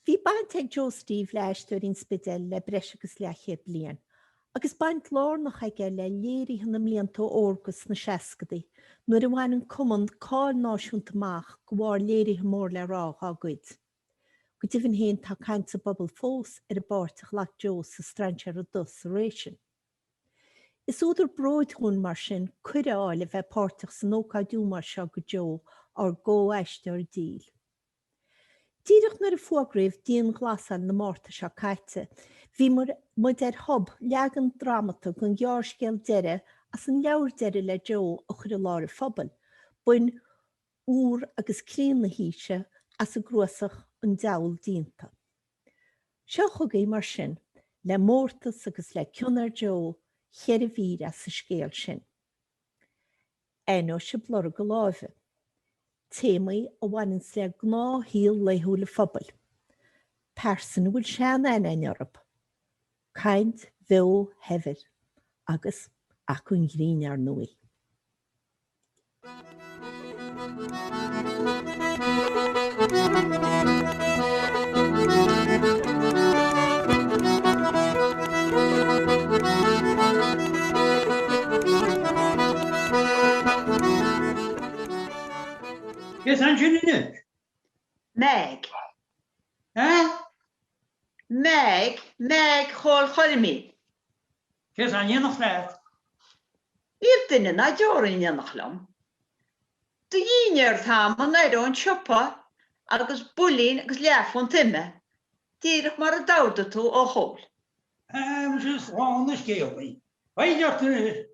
Bhí baint ag Joe Steve leisteúir in spidel le breis agus leché blian. Agus baint lár nach ag le léirí na mlíonta órgus na seascadaí, nuair a bhain an cumand cáil náisiúnta amach go bhfuair léirí mór le rá á gcuid. Go dtí héin tá cainte bobbal fós ar a báirteach leach Joe sa straintear a dus réisisin. Is údar bróid hún mar sin cuire áil a bheith páirteach san ócáidú mar seo go Joe ar ggó eiste ar díl. Díreach nuair a fuagréibh díon glasal na mórta seo caite, bhí mud ar hob leagan dramata gon ghearrscéal deire as an leabhar deire le Joe a chur a lár a phobal, buin úr agus clíon na híise as a gruasach an dail dínta. Seo chugaí mar sin, le mórtas agus le cionar Joe, chéir a bhír as a scéal sin. Éanó se blor go láimhe. Témaí a bhain le gná híal leithú le phobal. Persan bhfuil sean in Europa. Caint bheo hefyd, agus acwn grin ar nwy. Ges an sin nu? Meg. Meg, chol cholmi. Ges an ynach leid? I'r na jorin ynach lam. Dy un tham yn neud o'n siopa, agos bwlin, agos leafon timme. Dyrach mar y dawd o tu o hol. Mrs. Ron is geowi. Wij dachten,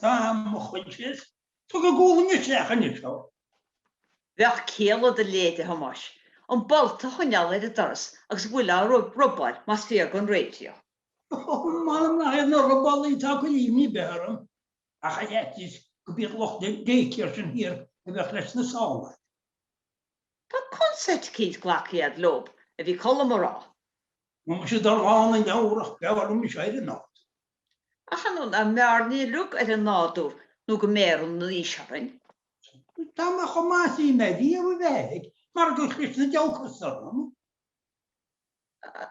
tam chwydges. Toch een goeie niet zeggen niet zo. Weg keel de lede hamas. Om balta honjal in de dars, agos willa robbar, mas via gon radio. Man, na het nog een bal in takken niet beheren. Ach, het is gebeurt nog de keertje hier en weg les de zaal. Wat concert kiet glakje het loop, en wie kollen maar al. Maar ze daar aan in de oorlog, ja, waarom is hij er nog? Ach, en dan maar niet look uit een nadoor, nog meer om de isharing. Dan mag je maar zien met die we weg. Maar ik wist het ook gestaan.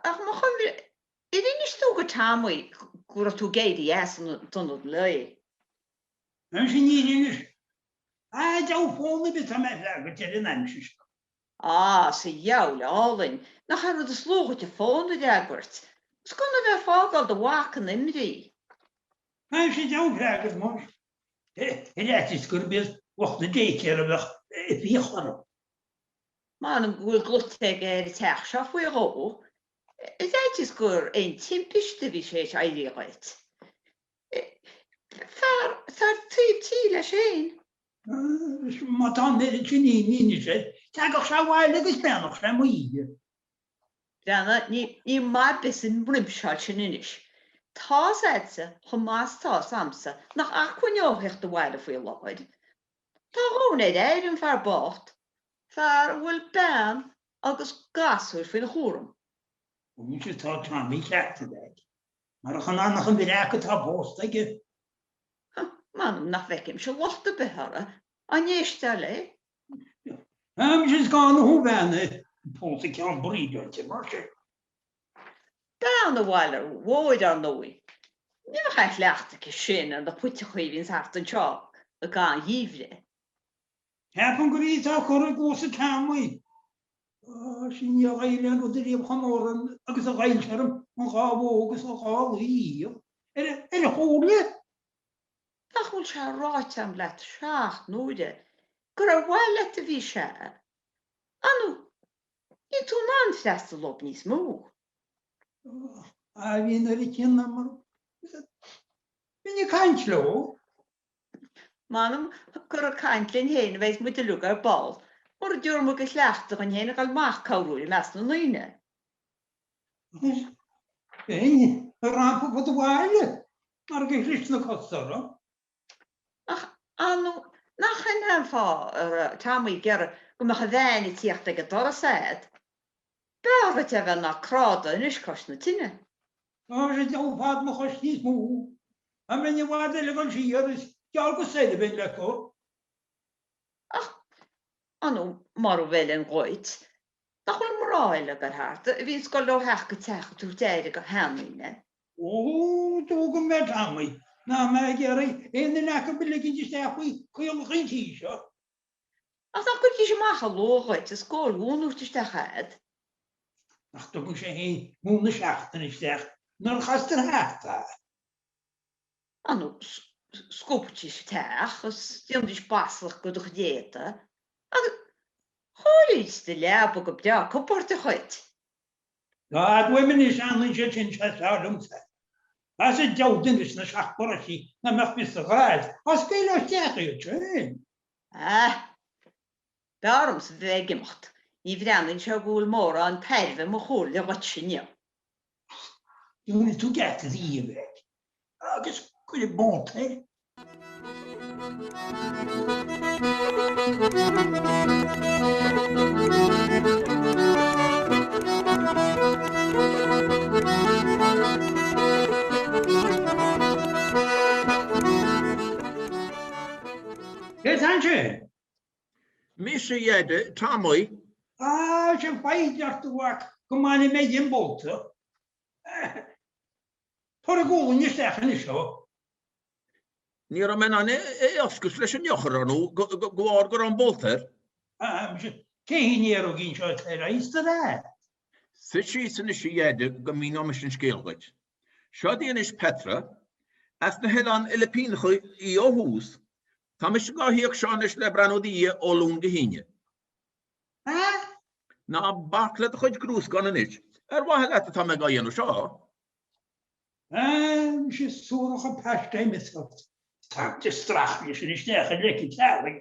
Ach, mag je... Iedereen is toch het hamoe, goeie toe gay die is en dan het lui. Am sy'n ni'n a daw ffôn y beth am eflag o ti'n ansis. Ceiliúradh Olin. Na chan de sloeg je phone de Jagbert. Skonnen we fágal de waken imri. Am sy'n daw eflag o'r mor. Hynny is gwrbydd wach na deithiau o bach fi chwarae. Man een goeie gluteg teach scha fwy go. Het is gwr een timpiste vi sé eiligheid. Thar tíle sé. Ma dan sy'n ni'n eisiau. Tag o'ch siawael agos ben o'ch siaw mwy. Rana, ni maar bis in brimshot sin inis. Tá setse, chomas tá samsa, nach aquinioch de waile fwy loid. Tá hwnnw yn far bort. Far wil ben agus gaswyr fwy chwrwm. W'n sy'n ta tam i chat ydeg. Mae'r ochan anach yn byrach o ta bost ag. Man nach fecim sy'n lot y behara, a niestale. Am sy'n gan o hwfennu. Pwls i cael bridio ti mor. Ben y waile woed ar nwy. Ni fach eich lecht ag sy'n yn da pwytio chwifin sart yn tio, y gan hifle. Heb yn gwrdd ta cwrdd gwrs y camwy. Sy'n iau eilian o dyr i'w chamoran agos y gael siarm yn gaf o agos o gael i. Y hwle? Ach hwn siar roet am let siach nwde. Gyda walet y fi siar. Anu, i tŵn an ffest y lob nis mw. A fi'n yr eich am. Fi'n i caintlo. Manum, gyda caintlin hen feis mwyd y lwg ar bol. O'r diwr mwg y llach ddech yn hen ag al mach cawrwyr i mes nhw'n lwyne. Ein, y ramp o bod y wael. Ar gais rys na costor o. Ach, anu, nach yn hen ffa, tam i ger, gwmach y dden i tiach ag y dor a sed. Be'r y tefen na croda yn ysgos na tine. Sy'n daw fad mo chos nis mw. A mynd i wad e legon siar ys diolg o sed y ben leco. Anu, mar o fel yn goet. Nach hwn mrael ag ar hart. Fi'n sgolio hech gytech o tŵr derig o henwine. O, dwg yn med amwy. Na, mae geri, ein yn ac yn bylig yn jyst eich chwilch yn tisio. Ach, nach gwyd eisiau mach a logoet, y sgol hwn wrth ysdech hed. Ach, dwg yn sy'n mwyn y siacht yn ysdech. Na'r chast yn hata. Anu, sgwbwt eisiau tech, os diolch eisiau baslach gwydwch dieta. Ach, hwylys dy leb o gybdio, cwport y chwyd. Da, dwi'n mynd i sian yn sy'n sy'n siasawr ymsa. As y diawdyn ys na siachbor ysdi, na mech mis y gwaed. Os gael o'r diach i'w trin. Daarom sy'n fegimacht. I fydden yn siaw gwyl môr o'n perfe mo chwrdd o watsin iawn. Dwi'n mynd i get y ddifeg. Agos gwyd y bont, Yes, Anche. Mr. Yed, Tommy. Sy'n ffaith ar dywach gwman i meid yn bolto. Por y gwl yn ystech yn isio. Ni'r am enn osgwrs leis yn iochr o'n nhw, gwar gyda'n bolter. Cehi ni ar o gyn sio e'r eis dy dda. Sut sy'n eisiau Yed gymyn o'n mysyn sgilgwyd. Sio di yn eis Petra, as na helan ilepin chwy i o hws, tam eisiau gael hi'ch Sean eis lebran o ddi o lwn gyhynio. Na bacled chwyd grws gan yn eich. Wahel at y tam e gael nhw sio. Sy'n sŵr o'ch yn pastau mythod. Tam dy strach mi sy'n eistech yn lecu talig.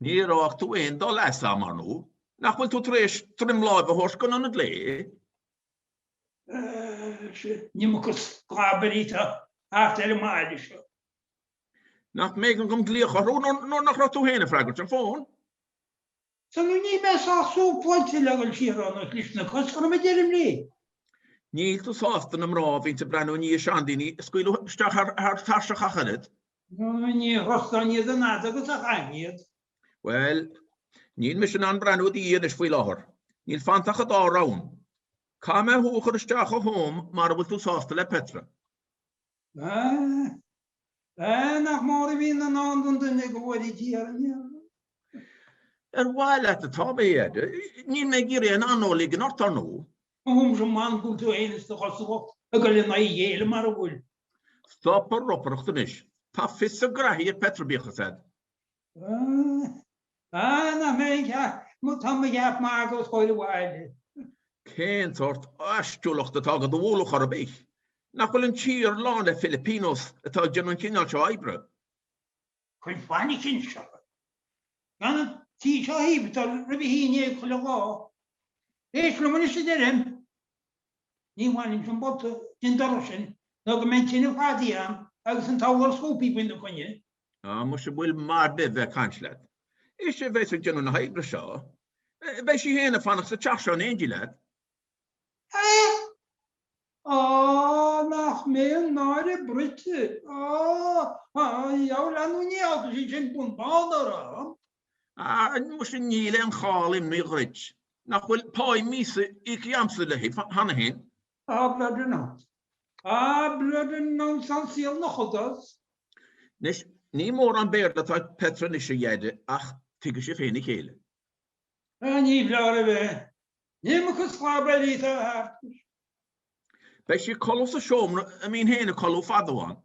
Ni'r o'ch dwi'n do les am ar nhw. Nach wyl tu treis trimloedd o hors gan yn y gle. Ni mwyn cwrs glaber i ta after y mael isio. Nach meg yn gymglich o rhwng nach rhaid tu hen y ffragwyd yn ffôn. So nhw'n ni mes a sŵ pwynti lagol sir o'n o'r lysna cos gan o'n medir ymli. Ni'n tu sost yn ymrof i'n tybranw ni y siandi ni ysgwylw stach ar tarsach achynyd. Ni rosta ni ddynad agos a'ch angydd. Wel, ni'n mysyn anbranw di yn ysgwyl ohor. Ni'n ffantach o dor awn. Cam e hwch o'r stach o hwm mar wyl tu sost le Petra. Nach mar bhíon an an duna go bhfuil tíar. While at the top here, ní me gíri an anólig an ortarnú. Húm sem man go tú éanaine do chosú a go le na dhéile mar a bhfuil. Stop ar roparachtan is. Tá fis a grahi Petra Bichasad. Na mé mu tá gap mar go choir bhile. Cén sort astúlacht atá go bhúlach ar a bích. Nachfuil an tír lá le Filipinos atá genú cinál seo ibre. Chuin fáinnig sin seo. Gan tí seo híb tá ribí híine chu le gá. Éis le man sé derim. Ní bhhainnig san bota din dar sin, nó go men sinna fádaí am agus an táhar scópaí buine chuine. Mu se bhfuil mar bit bheith canslead. Is sé bheits a genú na haibre seo. Bheith sí héana fannach sa teach seo an éidir lead. Nach mé an náir brite. Jou le ní agus sí sin bún bádar. Mu sin níle an chálim mé rit. Nachfuil páid mísa ici amsa le hanna hen. Blöder ná. Blöder ná san síal nach chudas. Nis ní mór an béir le tá Petra is sé dhéide ach tuige sé féinnig chéile. Ní bláir bheith. Ní mu chus chlábelí a Bheith sé colú sa seomra a mín héna colú fadaháin.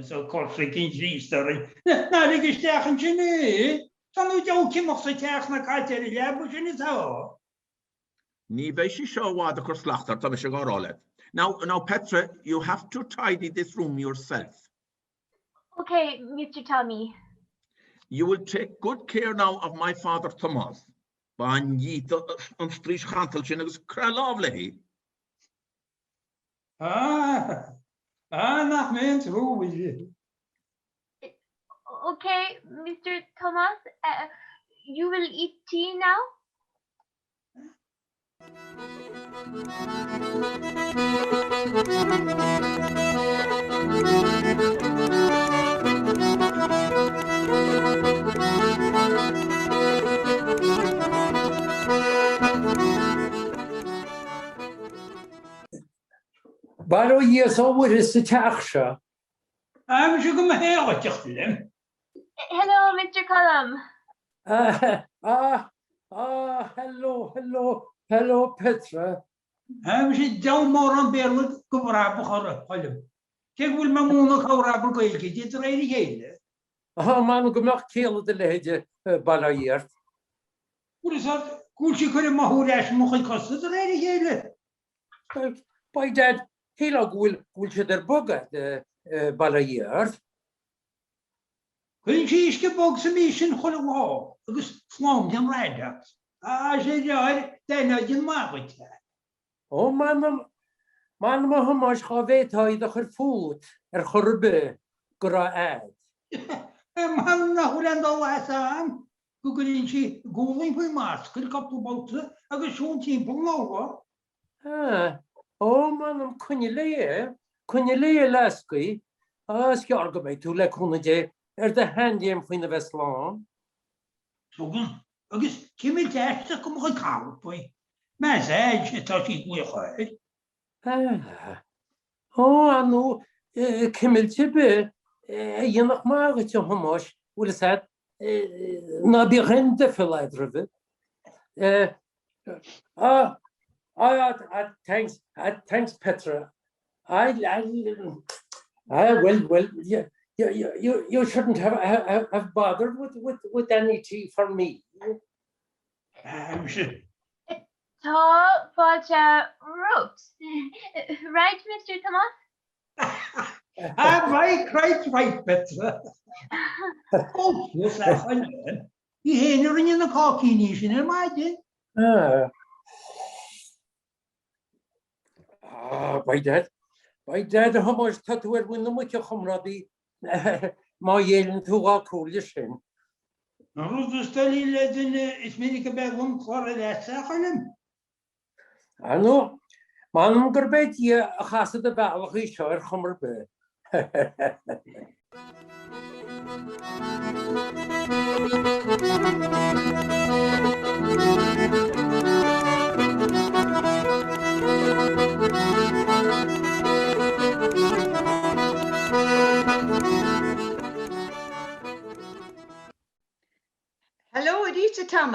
So corsa cin trístarí. Na rig isteach an sinné. Tanú deú cimach sa teach na caiiteir lebu sin tá. Ní bheith sé seohád a chur slachtar tá se gáráile. Now, Petra, you have to tidy this room yourself. Okay, Mr. Tommy. You will take good care now of my father Thomas. Ban yít an strís chantal sin agus creláv le hí. Nach mé trúbhil. Okay, Mr. Thomas, you will eat tea now? Baro yes over is the taxa. I'm sure my hair was just them. Hello, Mr. Cullum. Hello, Petra. I'm sure down more on Berlin, go rap or Cullum. Check will Mamuna how rapper go get it ready again. Man, go not kill the lady, Balayer. What is that? Could she could have Mahorash Mohi cost it ready again? By that, Hilog will she their bugger, the Balayer. Couldn't she skip box a mission for a wall? Because swamp and red. Said, then I didn't mark. Oh, man, how much have it? I the her food, her horrible, gra ad. Man, no, and all that time. Couldn't she going for mask? Could couple about I was shown team over. Oh, man, can you lay a lasky? Ask your argument to like Hunajay, the handy and Queen of Islam. So, I guess Kimmy Dash to come on cowboy. Mass edge, thought he will. Oh, I know, Kimmel Chippe, you know, Margaret, your homosh, would have said, not be rent for light of it. Thanks, Petra. Well, yeah, you shouldn't have bothered with any tea for me. I'm sure. But ropes, right, Mr. Thomas? Right, Petra. Oh, yes, that's fine. You hear in the cocky nation, imagine. By that, how much tattoo when the much of Humradi, my yelling to our coalition. No, study legend is many about one for that second. I know. Man, Gerbet, yeah, a has the battle, he shall Hummer Bear.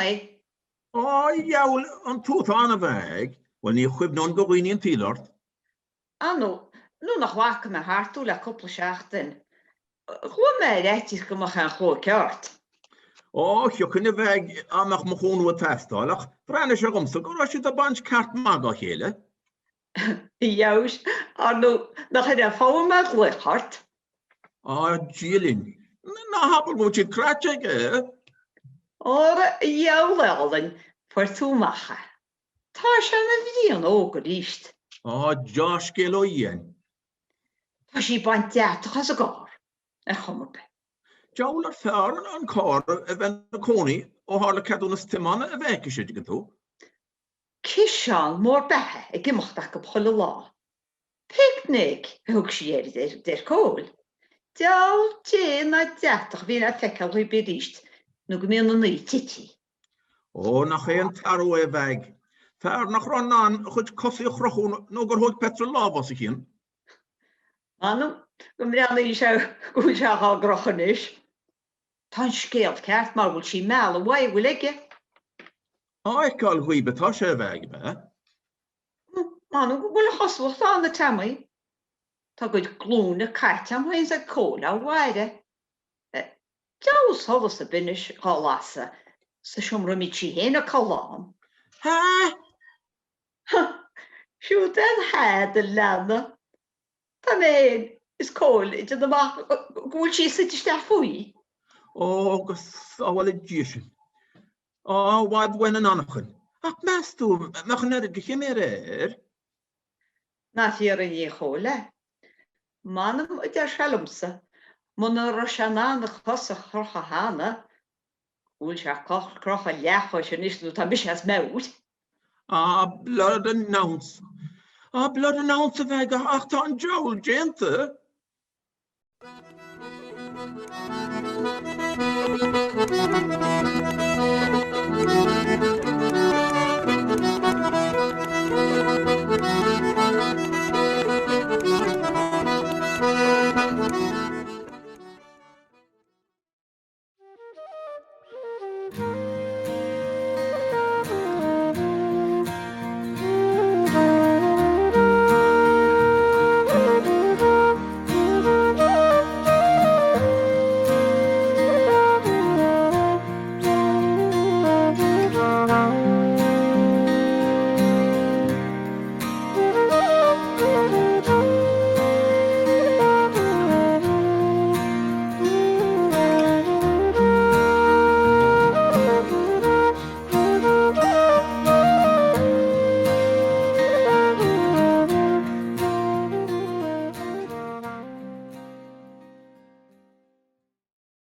mai. O, iawn, ond tŵth an y feg, wel ni chwib non gywyn i'n tilort. Anno, nu nog waken me hart toe la koppel schachten. Gewoon mij rechtjes kom gaan gewoon kaart. O, je kunt de weg amach me gewoon wat testalach. Vrein is er omstuk, als je de bandje kaart mag hele. Juist, Anno, nog een vouwen met lichthart. O, Jilin, nou happel moet je kratje, hè? Ora, jou welden, voor toemachen. Thuis aan de videon ook riest. O, Josh Geloien. Als je band ja, toch als ik hoor. En kom op. Jouw faren aan kar, even de koning, o harde kadonis timane, een weekje zit ik toe. Kishan, moor behe, ik mocht dat op goede la. Picnic, hoe zie je der kool? Jouw tje na 30 wie na fekkel wie bericht. Nu gemeen een niet titi. O, na geen taro e weg. Fer nach ronnan, goed koffie groen, nog er goed petrol was ik in. Manu, gymryd i eisiau gwysiach o grochen is. Ta'n sgeld cert mar wyl si mel y wai wyl ege. O, ik al hwy betas e weg, be. Manu, wyl choswch dan y tamau. Ta gwyd glwn y cart am hwy'n sa cwl a waire. Jaws hoddus y bynnys golasa. Sa siwmro mi chi hen y colon. Ha? Siw den had y lana. Ta me'n is cwl, ydyn yma gwyl si sydd ysda fwy. O, gos awal e gishin. O, wad wen yn anachan. Ac mas tu, mach yn edrych chi mer Na fyr yn ei chole. Manam ydy ar sialwmsa. Mwyn yr osiana yn y chos y chorch a hana. Wyl siach croch a liach o sy'n eistedd o tam bisias mewd. A, blood announce. A, blood announce y feg ach ta'n jawl, gente. Thank you.